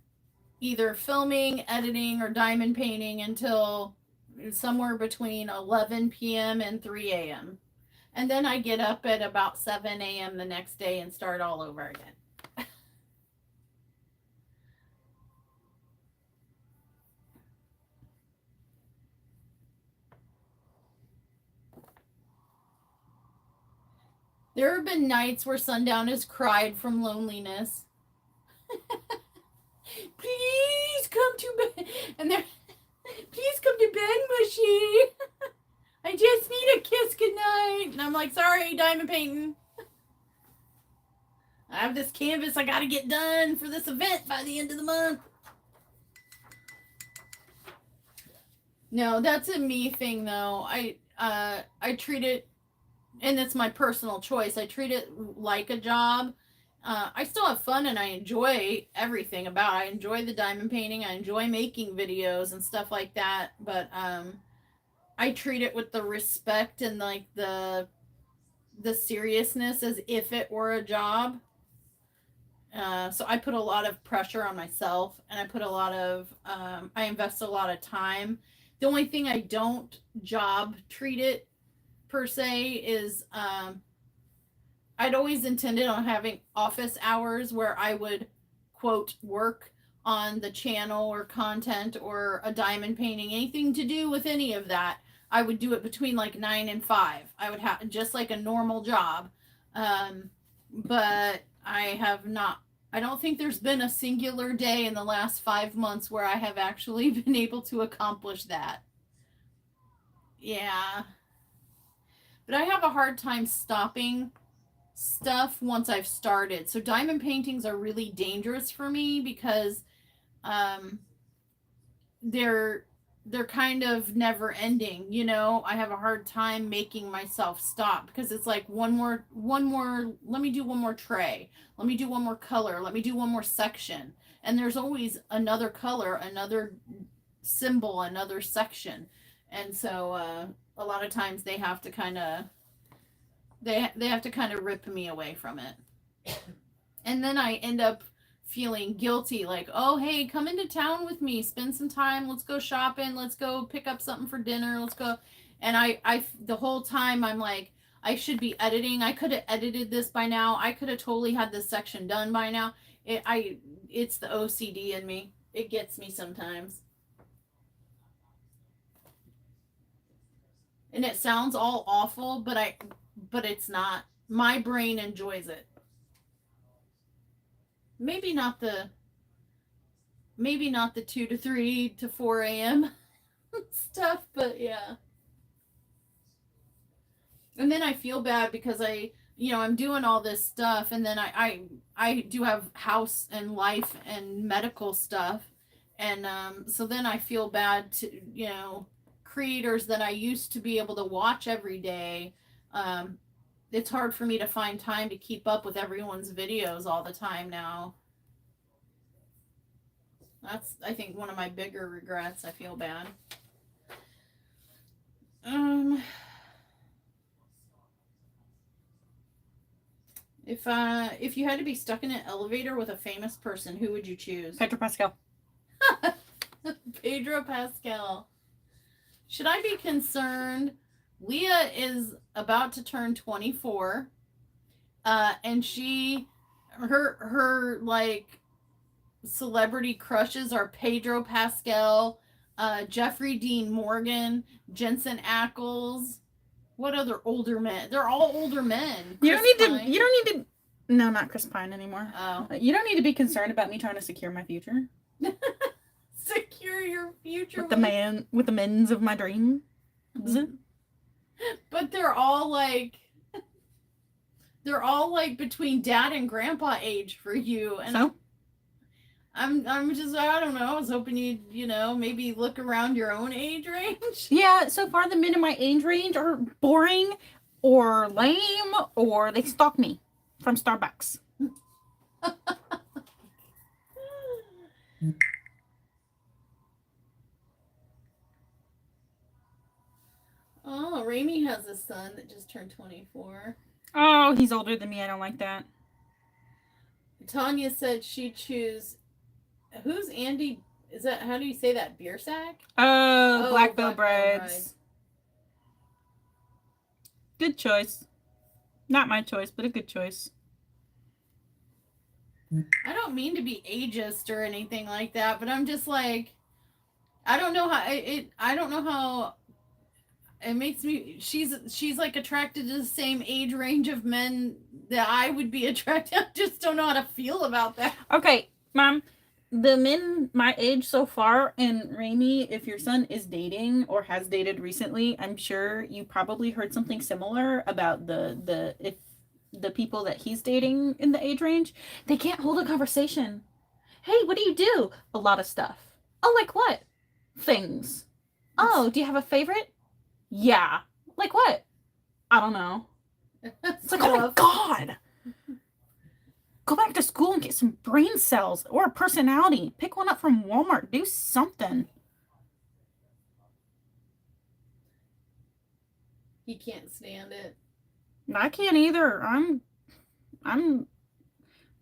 either filming, editing, or diamond painting until somewhere between 11 p.m. and 3 a.m. And then I get up at about 7 a.m. the next day and start all over again. There have been nights where Sundown has cried from loneliness. "Please come to bed." And they're, "Please come to bed, Mushy. I just need a kiss goodnight." And I'm like, "Sorry, diamond painting. I have this canvas I gotta get done for this event by the end of the month." No, that's a me thing though. I treat it, and it's my personal choice. I treat it like a job. I still have fun and I enjoy everything about it. I enjoy the diamond painting. I enjoy making videos and stuff like that. But I treat it with the respect and like the seriousness as if it were a job. So I put a lot of pressure on myself, and I put a lot of I invest a lot of time. The only thing I don't job treat it per se is I'd always intended on having office hours where I would, quote, work on the channel or content or a diamond painting, anything to do with any of that. I would do it between like 9 and 5. I would have just like a normal job. But I don't think there's been a singular day in the last 5 months where I have actually been able to accomplish that. Yeah. But I have a hard time stopping stuff once I've started. So diamond paintings are really dangerous for me because they're kind of never ending, I have a hard time making myself stop because it's like one more, let me do one more tray, let me do one more color, let me do one more section, and there's always another color, another symbol, another section. And so a lot of times they have to kind of rip me away from it. And then I end up feeling guilty, like, "Oh, hey, come into town with me, spend some time, let's go shopping, let's go pick up something for dinner, let's go." And I the whole time I'm like, I should be editing. I could have edited this by now. I could have totally had this section done by now. It's the OCD in me. It gets me sometimes. And it sounds all awful, but it's not. My brain enjoys it. Maybe not the 2 to 3 to 4 a.m. stuff, but yeah. And then I feel bad because I'm doing all this stuff, and then I do have house and life and medical stuff. And so then I feel bad to, creators that I used to be able to watch every day. It's hard for me to find time to keep up with everyone's videos all the time now. That's, I think, one of my bigger regrets. I feel bad. If you had to be stuck in an elevator with a famous person, who would you choose? Pedro Pascal. Pedro Pascal. Should I be concerned? Leah is about to turn 24. And her like celebrity crushes are Pedro Pascal, Jeffrey Dean Morgan, Jensen Ackles. What other older men? They're all older men. You Chris don't Pine. need to. No, not Chris Pine anymore. Oh. You don't need to be concerned about me trying to secure my future Secure your future with the men's of my dreams. But they're all like between dad and grandpa age for you, and So I'm just, I don't know. I was hoping you'd, maybe look around your own age range. yeah, so far the men in my age range are boring or lame or they stalk me from Starbucks. Oh, Raimi has a son that just turned 24. Oh, he's older than me. I don't like that. Tanya said she'd choose. Who's Andy? Is that, how do you say that? Beer sack? Oh, Black Bill Black Bill Bride. Brides. Good choice. Not my choice, but a good choice. I don't mean to be ageist or anything like that, but I'm just like, I don't know how it makes me, she's like attracted to the same age range of men that I would be attracted. I just don't know how to feel about that. Okay, Mom. The men my age so far, and Raimi, if your son is dating or has dated recently, I'm sure you probably heard something similar about the people that he's dating in the age range. They can't hold a conversation. Hey, what do you do? A lot of stuff. Oh, like what? Things. Oh, do you have a favorite? Yeah. Like what? I don't know. It's like, oh my God. Go back to school and get some brain cells or a personality. Pick one up from Walmart. Do something. He can't stand it. I can't either. I'm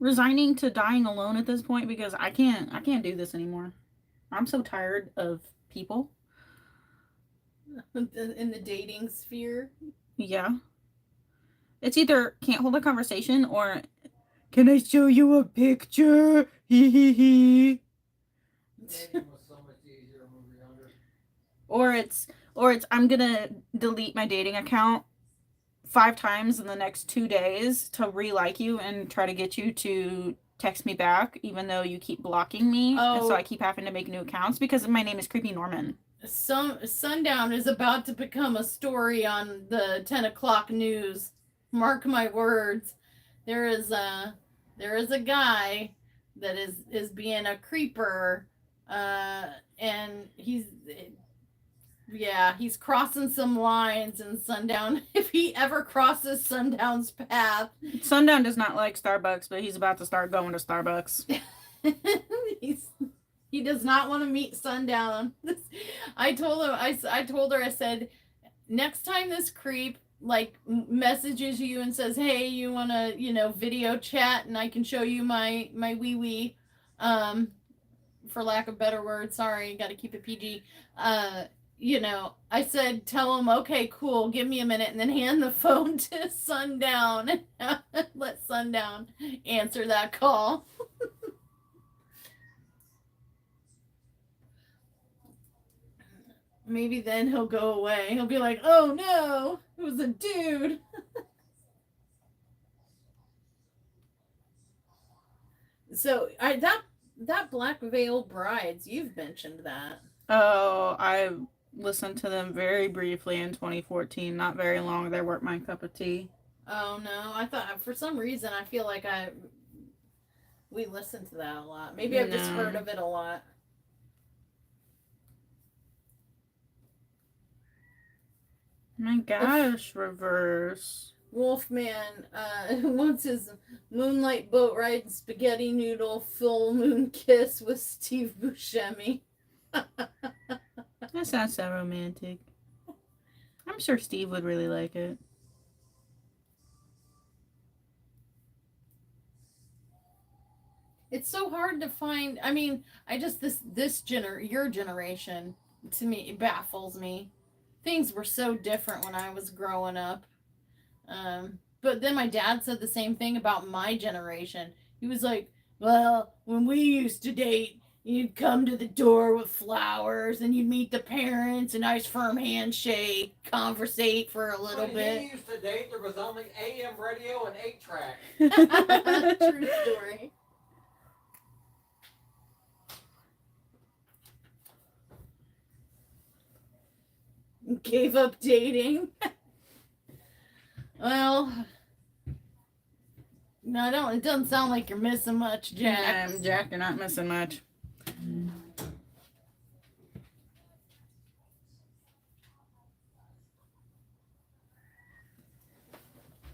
resigning to dying alone at this point because I can't do this anymore. I'm so tired of people. In the dating sphere. Yeah. It's either can't hold a conversation or can I show you a picture? Hee hee hee. Or it's I'm gonna delete my dating account 5 times in the next 2 days to re-like you and try to get you to text me back, even though you keep blocking me. And so I keep having to make new accounts because my name is Creepy Norman. Sundown is about to become a story on the 10 o'clock news. Mark my words. There is a guy that is being a creeper, and he's crossing some lines in Sundown. If he ever crosses Sundown's path. Sundown does not like Starbucks, but he's about to start going to Starbucks. He does not want to meet Sundown. I told her, I said, next time this creep messages you and says, hey, you want to, video chat and I can show you my wee, for lack of better words, sorry, got to keep it PG. I said, tell him, okay, cool, give me a minute, and then hand the phone to Sundown and let Sundown answer that call. Maybe then he'll go away. He'll be like, oh no, it was a dude. So that Black Veil Brides, you've mentioned that. Oh, I listened to them very briefly in 2014. Not very long. They weren't my cup of tea. Oh no, I thought for some reason I feel like we listened to that a lot. Maybe I've just heard of it a lot. My gosh, reverse. Wolfman wants his moonlight boat ride and spaghetti noodle full moon kiss with Steve Buscemi. That sounds so romantic. I'm sure Steve would really like it. It's so hard to find. I mean, your generation, to me, it baffles me. Things were so different when I was growing up. But then my dad said the same thing about my generation. He was like, well, when we used to date, you'd come to the door with flowers and you'd meet the parents, a nice firm handshake, conversate for a little When bit. he used to date, there was only AM radio and 8-track. True story. Gave up dating. Well, no, don't. It doesn't sound like you're missing much, Jack. Jack, you're not missing much.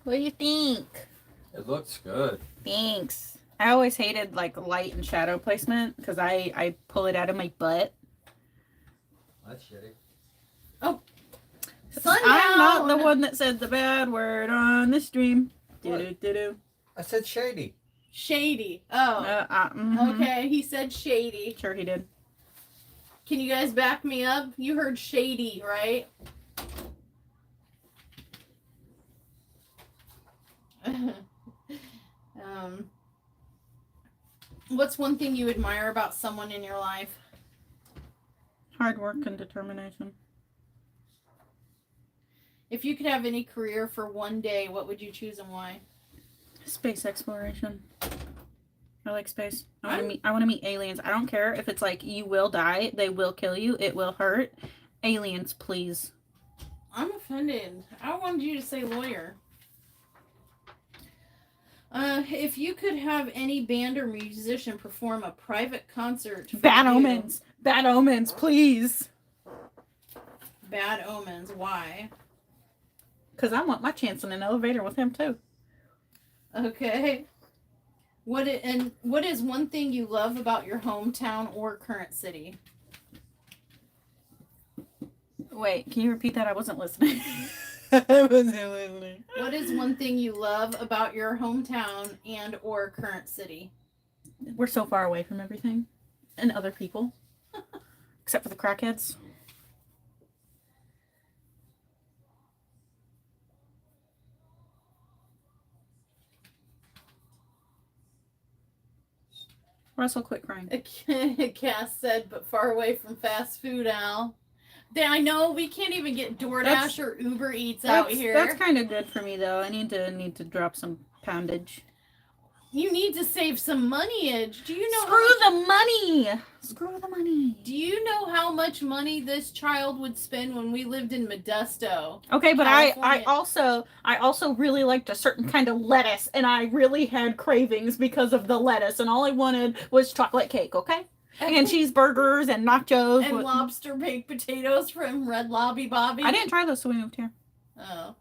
What do you think? It looks good. Thanks. I always hated like light and shadow placement because I pull it out of my butt. That's shitty. Sundown. I'm not the one that said the bad word on the stream. Do. I said shady. Shady. Oh. Okay, he said shady. Sure he did. Can you guys back me up? You heard shady, right? What's one thing you admire about someone in your life? Hard work and determination. If you could have any career for one day, what would you choose and why? Space exploration. I like space. I want to meet aliens. I don't care if it's like you will die, they will kill you, it will hurt. Aliens, please. I'm offended. I wanted you to say lawyer. If you could have any band or musician perform a private concert for Bad you- omens. Bad omens, please. Bad omens. Why? Because I want my chance in an elevator with him too. Okay. What is one thing you love about your hometown or current city? Wait, can you repeat that? I wasn't listening. I wasn't listening. What is one thing you love about your hometown and or current city? We're so far away from everything and other people. Except for the crackheads. Russell, quit crying. Cass said, but far away from fast food, Al. I know we can't even get DoorDash or Uber Eats out here. That's kind of good for me though. I need to drop some poundage. You need to save some money. Do you know Screw the money. Do you know how much money this child would spend when we lived in Modesto? Okay, but I California? also really liked a certain kind of lettuce, and I really had cravings because of the lettuce, and all I wanted was chocolate cake, okay? And cheeseburgers and nachos. And lobster baked potatoes from Red Lobby Bobby. I didn't try those, so we moved here. Oh.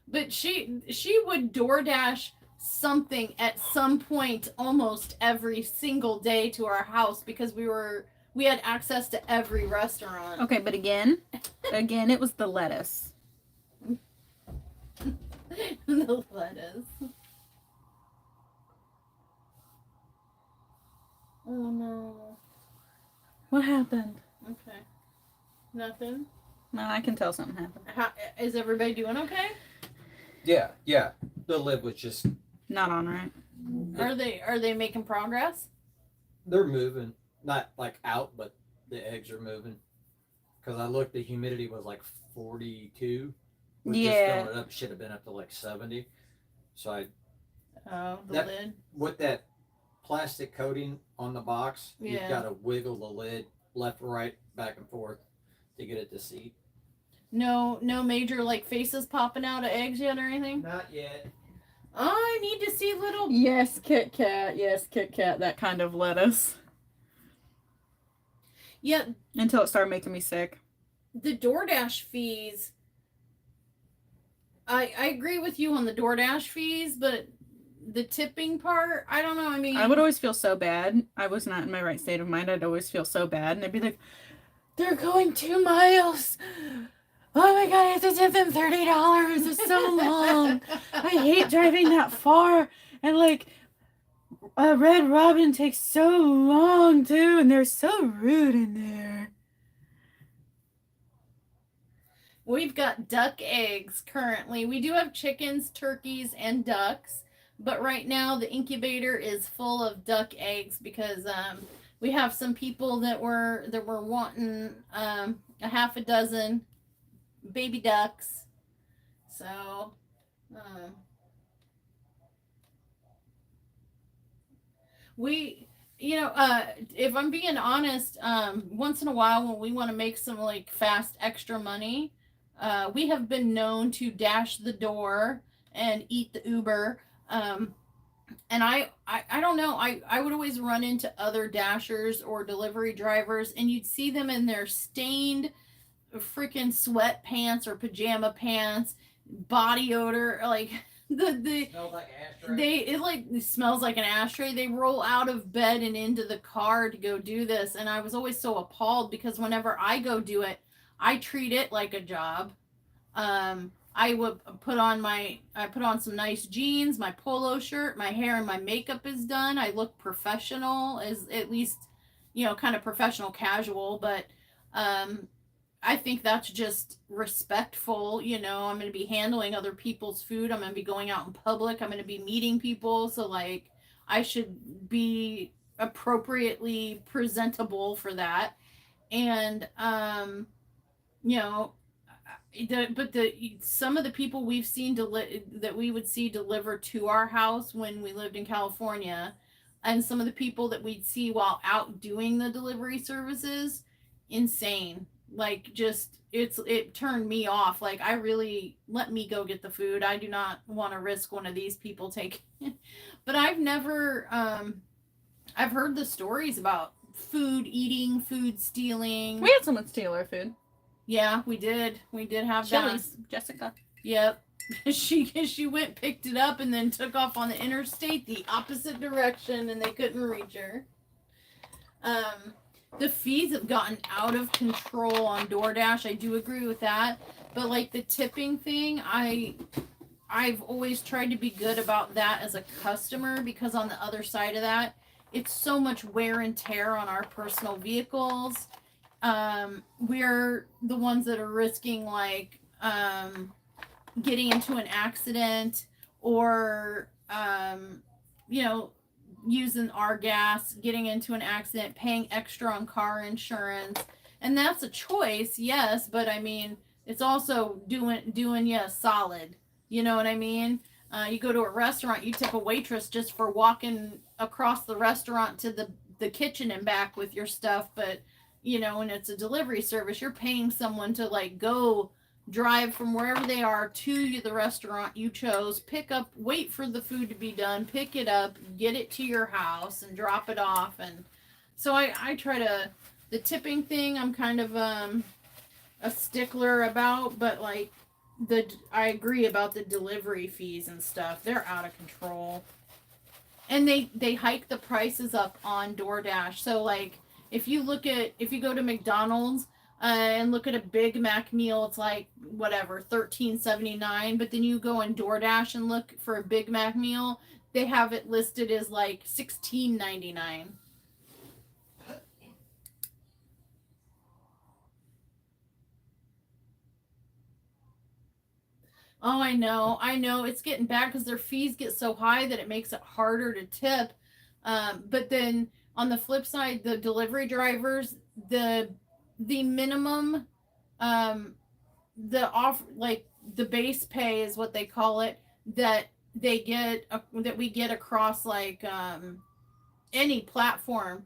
But she would DoorDash something at some point almost every single day to our house because we had access to every restaurant. Okay, but again, it was the lettuce. The lettuce. Oh no. What happened? Okay. Nothing. No, I can tell something happened. Is everybody doing okay? Yeah. The lid was just. Not on right. Are they making progress? They're moving. Not like out, but the eggs are moving. Because I looked, the humidity was like 42. We just filled it up. Should have been up to like 70. So lid. with that plastic coating on the box, you've got to wiggle the lid left, right, back and forth to get it to seat. No major like faces popping out of eggs yet or anything? Not yet. Oh, I need to see little. Yes, Kit Kat. That kind of lettuce. Yeah. Until it started making me sick. The DoorDash fees. I agree with you on the DoorDash fees, but the tipping part, I don't know. I mean, I would always feel so bad. I was not in my right state of mind. I'd always feel so bad. And I'd be like, they're going 2 miles. Oh my God, I have to tip them $30. It's so long. I hate driving that far. And like, Red Robin takes so long too. And they're so rude in there. we've got duck eggs currently. We do have chickens, turkeys, and ducks, but right now the incubator is full of duck eggs because we have some people that were wanting a half a dozen baby ducks. So we, if I'm being honest, once in a while when we want to make some like fast extra money, we have been known to dash the door and eat the Uber. And I don't know. I would always run into other dashers or delivery drivers, and you'd see them in their stained freaking sweatpants or pajama pants, body odor, like the Smells like ashtray. it smells like an ashtray. They roll out of bed and into the car to go do this, and I was always so appalled because whenever I go do it, I treat it like a job. I would put on some nice jeans, my polo shirt, my hair and my makeup is done. I look professional, as at least, kind of professional casual, but I think that's just respectful. I'm going to be handling other people's food. I'm going to be going out in public. I'm going to be meeting people. So, like, I should be appropriately presentable for that. And, some of the people we've seen that we would see deliver to our house when we lived in California, and some of the people that we'd see while out doing the delivery services, insane. Like, just it turned me off. Like, I really, let me go get the food. I do not want to risk one of these people taking it. But I've never I've heard the stories about food eating, food stealing. We had someone steal our food. Yeah, we did. We did have Chili's, that. Jessica. Yep. She went, picked it up, and then took off on the interstate the opposite direction, and they couldn't reach her. The fees have gotten out of control on DoorDash. I do agree with that. But like the tipping thing, I've always tried to be good about that as a customer, because on the other side of that, it's so much wear and tear on our personal vehicles. We're the ones that are risking like getting into an accident or using our gas, getting into an accident, paying extra on car insurance. And that's a choice, yes, but I mean, it's also doing you a solid. You know what I mean? You go to a restaurant, you tip a waitress just for walking across the restaurant to the kitchen and back with your stuff, but when it's a delivery service, you're paying someone to like go drive from wherever they are to the restaurant you chose, pick up, wait for the food to be done, pick it up, get it to your house, and drop it off. And so I try to, the tipping thing, I'm kind of a stickler about, but like I agree about the delivery fees and stuff. They're out of control. And they hike the prices up on DoorDash. So like, if you go to McDonald's and look at a Big Mac meal, it's like whatever, $13.79. But then you go on DoorDash and look for a Big Mac meal, they have it listed as like $16.99. Oh, I know. It's getting bad because their fees get so high that it makes it harder to tip. But then on the flip side, the delivery drivers, the minimum, the base pay is what they call it, that they get, that we get across like any platform,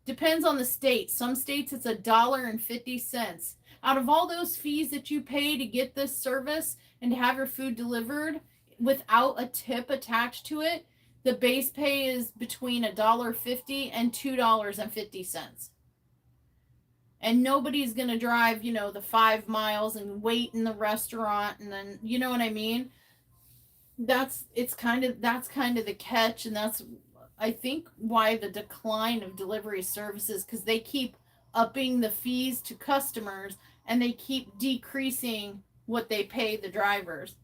depends on the state. Some states it's $1.50. Out of all those fees that you pay to get this service and to have your food delivered without a tip attached to it, the base pay is between $1.50 and $2.50. And nobody's going to drive, the 5 miles and wait in the restaurant. And then, you know what I mean? That's kind of the catch. And that's, I think, why the decline of delivery services, because they keep upping the fees to customers and they keep decreasing what they pay the drivers.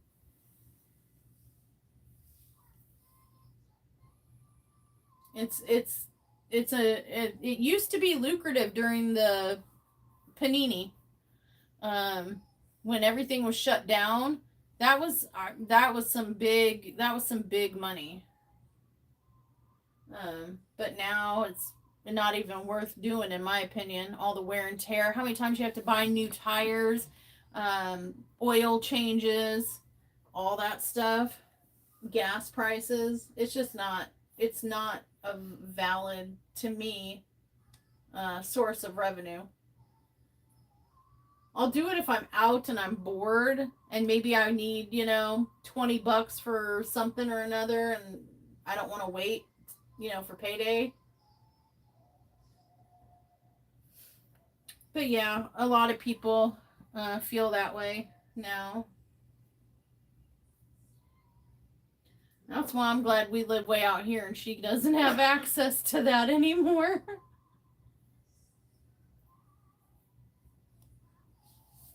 It used to be lucrative during the panini, when everything was shut down. That was some big money. But now it's not even worth doing, in my opinion. All the wear and tear. How many times you have to buy new tires, oil changes, all that stuff, gas prices. It's just not. It's not a valid, to me, source of revenue. I'll do it if I'm out and I'm bored and maybe I need, $20 for something or another and I don't want to wait, for payday. But yeah, a lot of people feel that way now. That's why I'm glad we live way out here and she doesn't have access to that anymore.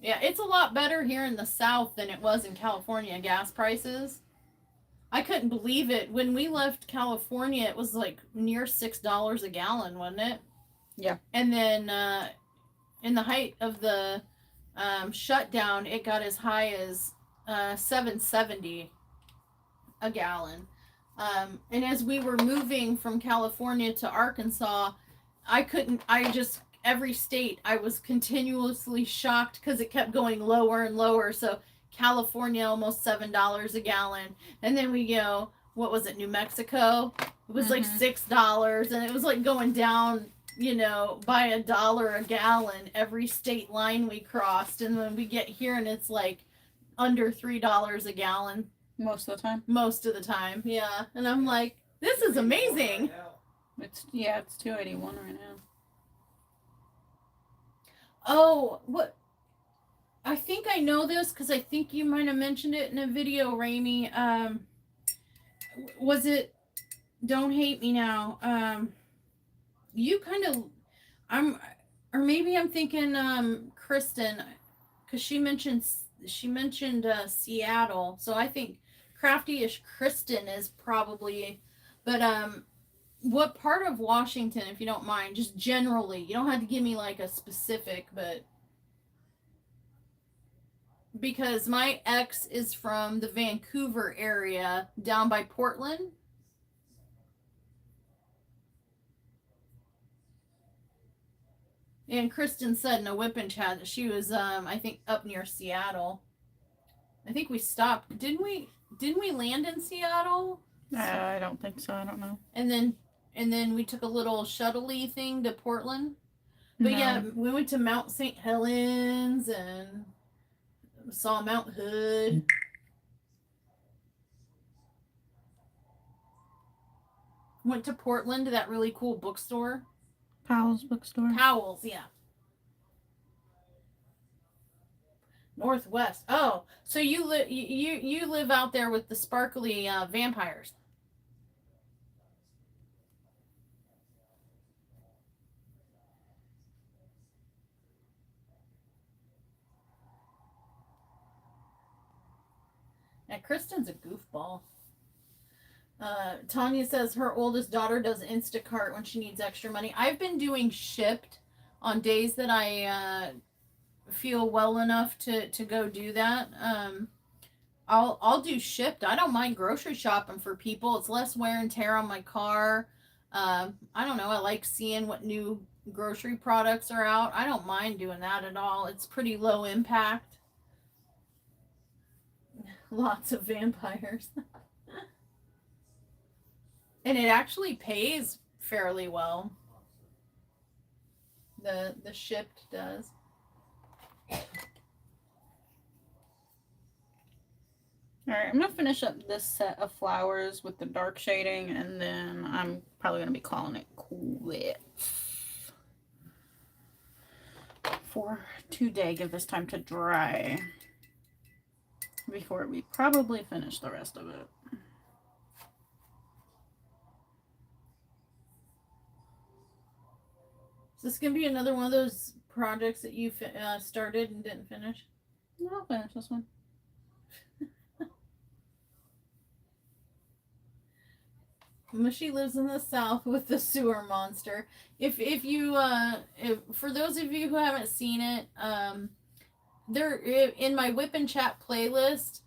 Yeah, it's a lot better here in the South than it was in California, gas prices. I couldn't believe it. When we left California, it was like near $6 a gallon, wasn't it? Yeah. And then in the height of the shutdown, it got as high as $7.70 a gallon. And as we were moving from California to Arkansas, every state, I was continuously shocked because it kept going lower and lower. So California, almost $7 a gallon. And then we go, what was it, New Mexico? It was like $6. And it was like going down, by $1 a gallon every state line we crossed. And then we get here and it's like under $3 a gallon. Most of the time? Most of the time, yeah. And I'm like, this is amazing. It's $2.81 right now. Oh, what? I think I know this because I think you might have mentioned it in a video, Raimi. Was it? Don't hate me now. You kind of, or maybe I'm thinking Kristen, because she mentioned Seattle. So I think Crafty-ish Kristen is probably, but what part of Washington, if you don't mind, just generally, you don't have to give me like a specific, but because my ex is from the Vancouver area down by Portland. And Kristen said in a whip and chat that she was I think up near Seattle. I think we stopped. Didn't we land in Seattle? I don't think so. I don't know. And then we took a little shuttle-y thing to Portland. But No. yeah, we went to Mount St. Helens and saw Mount Hood. Went to Portland to that really cool bookstore. Powell's bookstore. Powell's, yeah. Northwest. Oh, so you live out there with the sparkly vampires. Now, Kristen's a goofball. Tanya says her oldest daughter does Instacart when she needs extra money. I've been doing Shipt on days that I feel well enough to go do that. I'll do Shipt. I don't mind grocery shopping for people. It's less wear and tear on my car. I don't know. I like seeing what new grocery products are out. I don't mind doing that at all. It's pretty low impact. Lots of vampires. And it actually pays fairly well. The Shipt does. All right, I'm gonna finish up this set of flowers with the dark shading, and then I'm probably gonna be calling it quits. for today. Give this time to dry before we probably finish the rest of it. Is this gonna be another one of those projects that you started and didn't finish? No, I'll finish this one. Mushy lives in the south with the sewer monster. If for those of you who haven't seen it, there in my Whip and Chat playlist,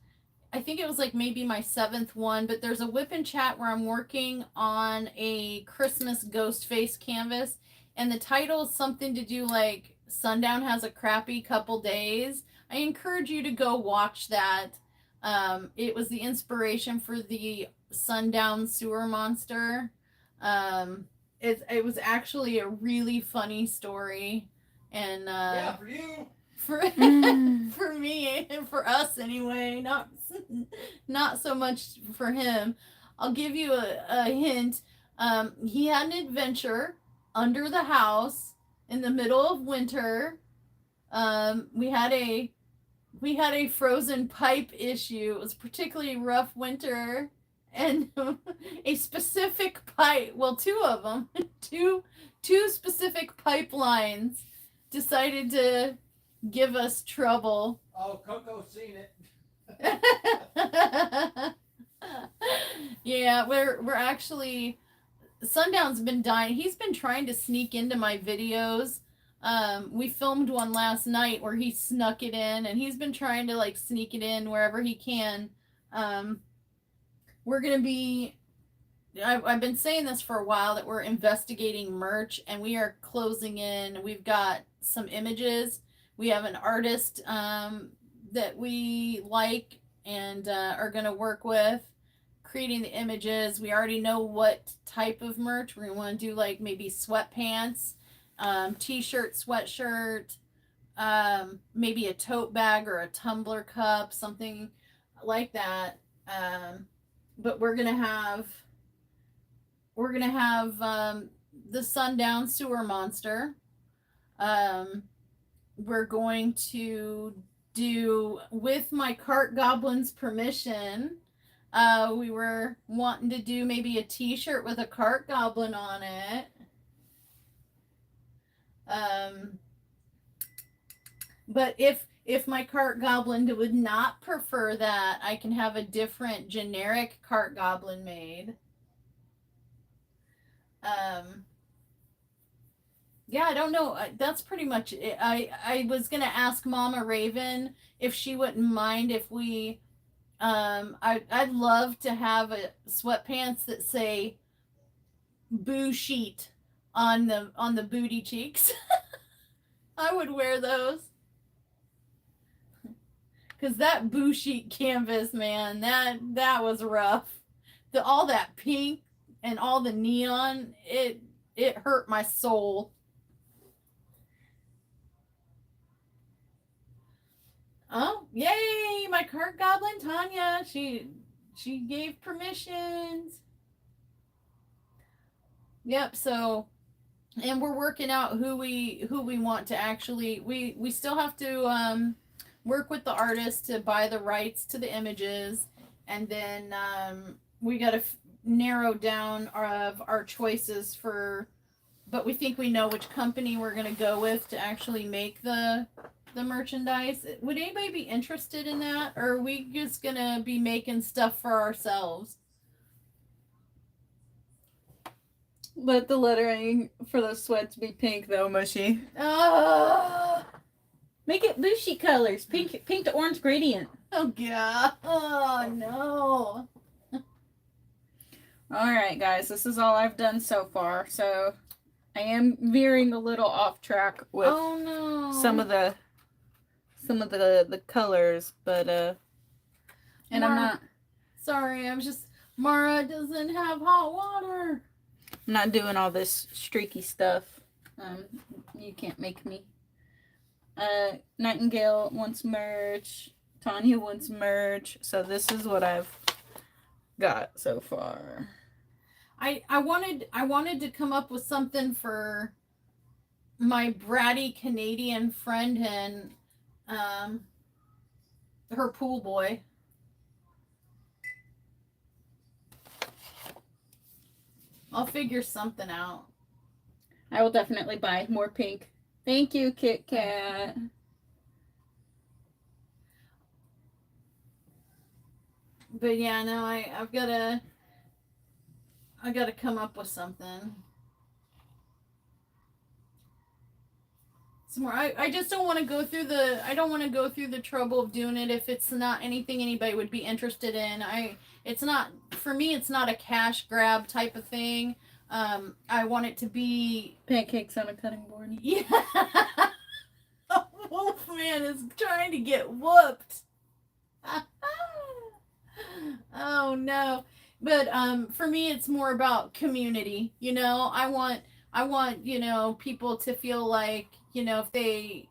I think it was like maybe my 7th one, but there's a Whip and Chat where I'm working on a Christmas ghost face canvas, and the title is something to do like Sundown has a crappy couple days. I encourage you to go watch that. It was the inspiration for the Sundown sewer monster. It was actually a really funny story, and Yeah, for you. for for me and for us anyway, not so much for him. I'll give you a hint. He had an adventure under the house in the middle of winter. We had a frozen pipe issue. It was a particularly rough winter, and a specific pipe, well, two of them, two specific pipelines decided to give us trouble. Oh, Coco's seen it. Yeah, we're actually, Sundown's been dying. He's been trying to sneak into my videos. We filmed one last night where he snuck it in, and he's been trying to like sneak it in wherever he can. We're gonna be, I've been saying this for a while, that we're investigating merch, and we are closing in. We've got some images. We have an artist that we like and are gonna work with creating the images. We already know what type of merch we're gonna want to do, like maybe sweatpants, t-shirt, sweatshirt, maybe a tote bag or a tumbler cup, something like that. But we're gonna have the Sundown sewer monster. We're going to do, with my cart goblin's permission, we were wanting to do maybe a t-shirt with a cart goblin on it. But if my cart goblin would not prefer that, I can have a different generic cart goblin made. Yeah, I don't know. That's pretty much it. I was gonna ask Mama Raven if she wouldn't mind if we, I'd love to have a sweatpants that say "boo sheet" on the booty cheeks. I would wear those. Cause that boo sheet canvas, man, that was rough. All that pink and all the neon, it hurt my soul. Oh, yay! My cart goblin Tanya, she gave permissions. Yep. So, and we're working out who we want to actually. We still have to work with the artist to buy the rights to the images, and then we got to narrow down our choices for. But we think we know which company we're gonna go with to actually make the merchandise. Would anybody be interested in that, or are we just gonna be making stuff for ourselves? Let the lettering for the sweats be pink, though, Mushy. Make it bushy colors, pink to orange gradient. Oh god! Oh no! All right, guys, this is all I've done so far. So I am veering a little off track with some of the colors, but and I'm not. Sorry, I'm just. Mara doesn't have hot water. I'm not doing all this streaky stuff. You can't make me. Nightingale wants merch. Tanya wants merch. So this is what I've got so far. I wanted to come up with something for my bratty Canadian friend and her pool boy. I'll figure something out. I will definitely buy more pink. Thank you, Kit Kat. But yeah, no, I gotta come up with something. Some more. I just don't want to go through the trouble of doing it if it's not anything anybody would be interested in. It's not, for me, it's not a cash grab type of thing. I want it to be Pancakes on a cutting board. Yeah. Wolfman is trying to get whooped. Oh no. But for me it's more about community. You know, I want, you know, people to feel like, you know, if they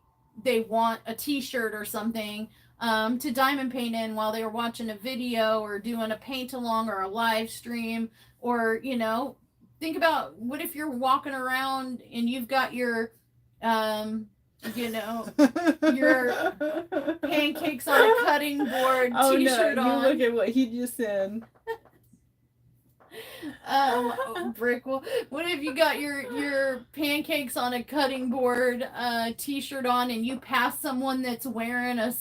want a t-shirt or something, to diamond paint in while they were watching a video or doing a paint along or a live stream, or, you know, think about what if you're walking around and you've got your you know, your pancakes on a cutting board t-shirt no, on. You look at what he just said. Brick wall. What if you got your pancakes on a cutting board t-shirt on and you pass someone that's wearing a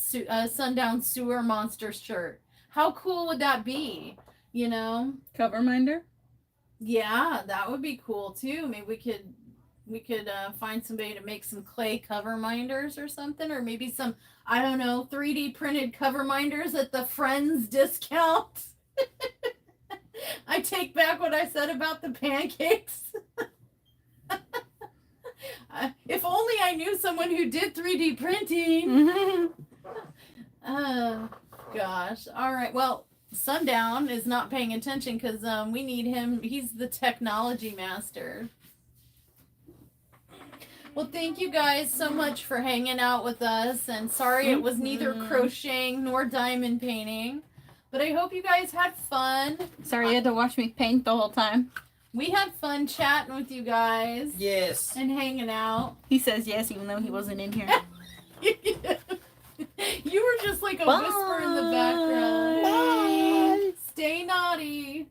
Sundown Sewer Monsters shirt? How cool would that be? You know? Cover minder? Yeah, that would be cool too. Maybe we could find somebody to make some clay cover minders or something, or maybe some, I don't know, 3D printed cover minders at the Friends discount. I take back what I said about the pancakes. If only I knew someone who did 3D printing. Oh, gosh. All right. Well, Sundown is not paying attention because we need him. He's the technology master. Well, thank you guys so much for hanging out with us. And sorry it was neither crocheting nor diamond painting. But I hope you guys had fun. Sorry you had to watch me paint the whole time. We had fun chatting with you guys. Yes. And hanging out. He says yes, even though he wasn't in here. You were just like a whisper in the background. Bye. Stay naughty.